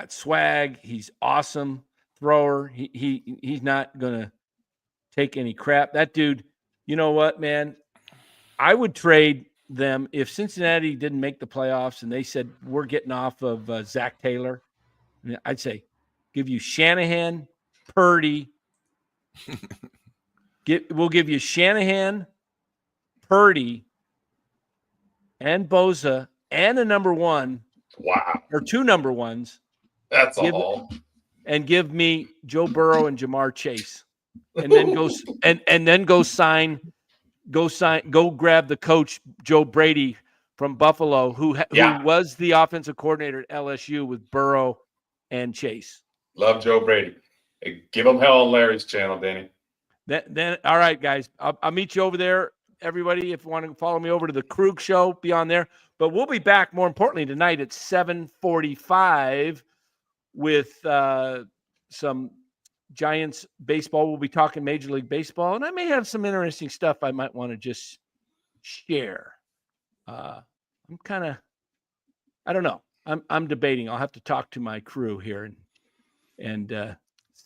swag. He's awesome thrower. He's not gonna take any crap. That dude, you know what, man? I would trade them if Cincinnati didn't make the playoffs and they said we're getting off of Zach Taylor. I'd say give you Shanahan, Purdy. We'll give you Shanahan, Purdy, and Bosa, and a number 1. Wow. Or 2 number 1s. That's all. And give me Joe Burrow and Jamar Chase. And then go grab the coach, Joe Brady from Buffalo, who was the offensive coordinator at LSU with Burrow and Chase. Love Joe Brady. Hey, give him hell on Larry's channel, Danny. Then all right, guys. I'll meet you over there, everybody. If you want to follow me over to the Krug Show, be on there. But we'll be back, more importantly, tonight at 7:45 with some Giants baseball. We'll be talking Major League Baseball, and I may have some interesting stuff I might want to just share. I don't know. I'm debating. I'll have to talk to my crew here and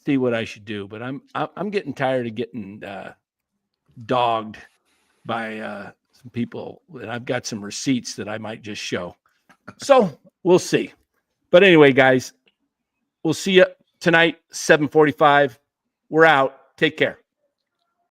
see what I should do. But I'm getting tired of getting dogged by some people, and I've got some receipts that I might just show. So we'll see. But anyway, guys, we'll see you tonight, 7:45. We're out. Take care.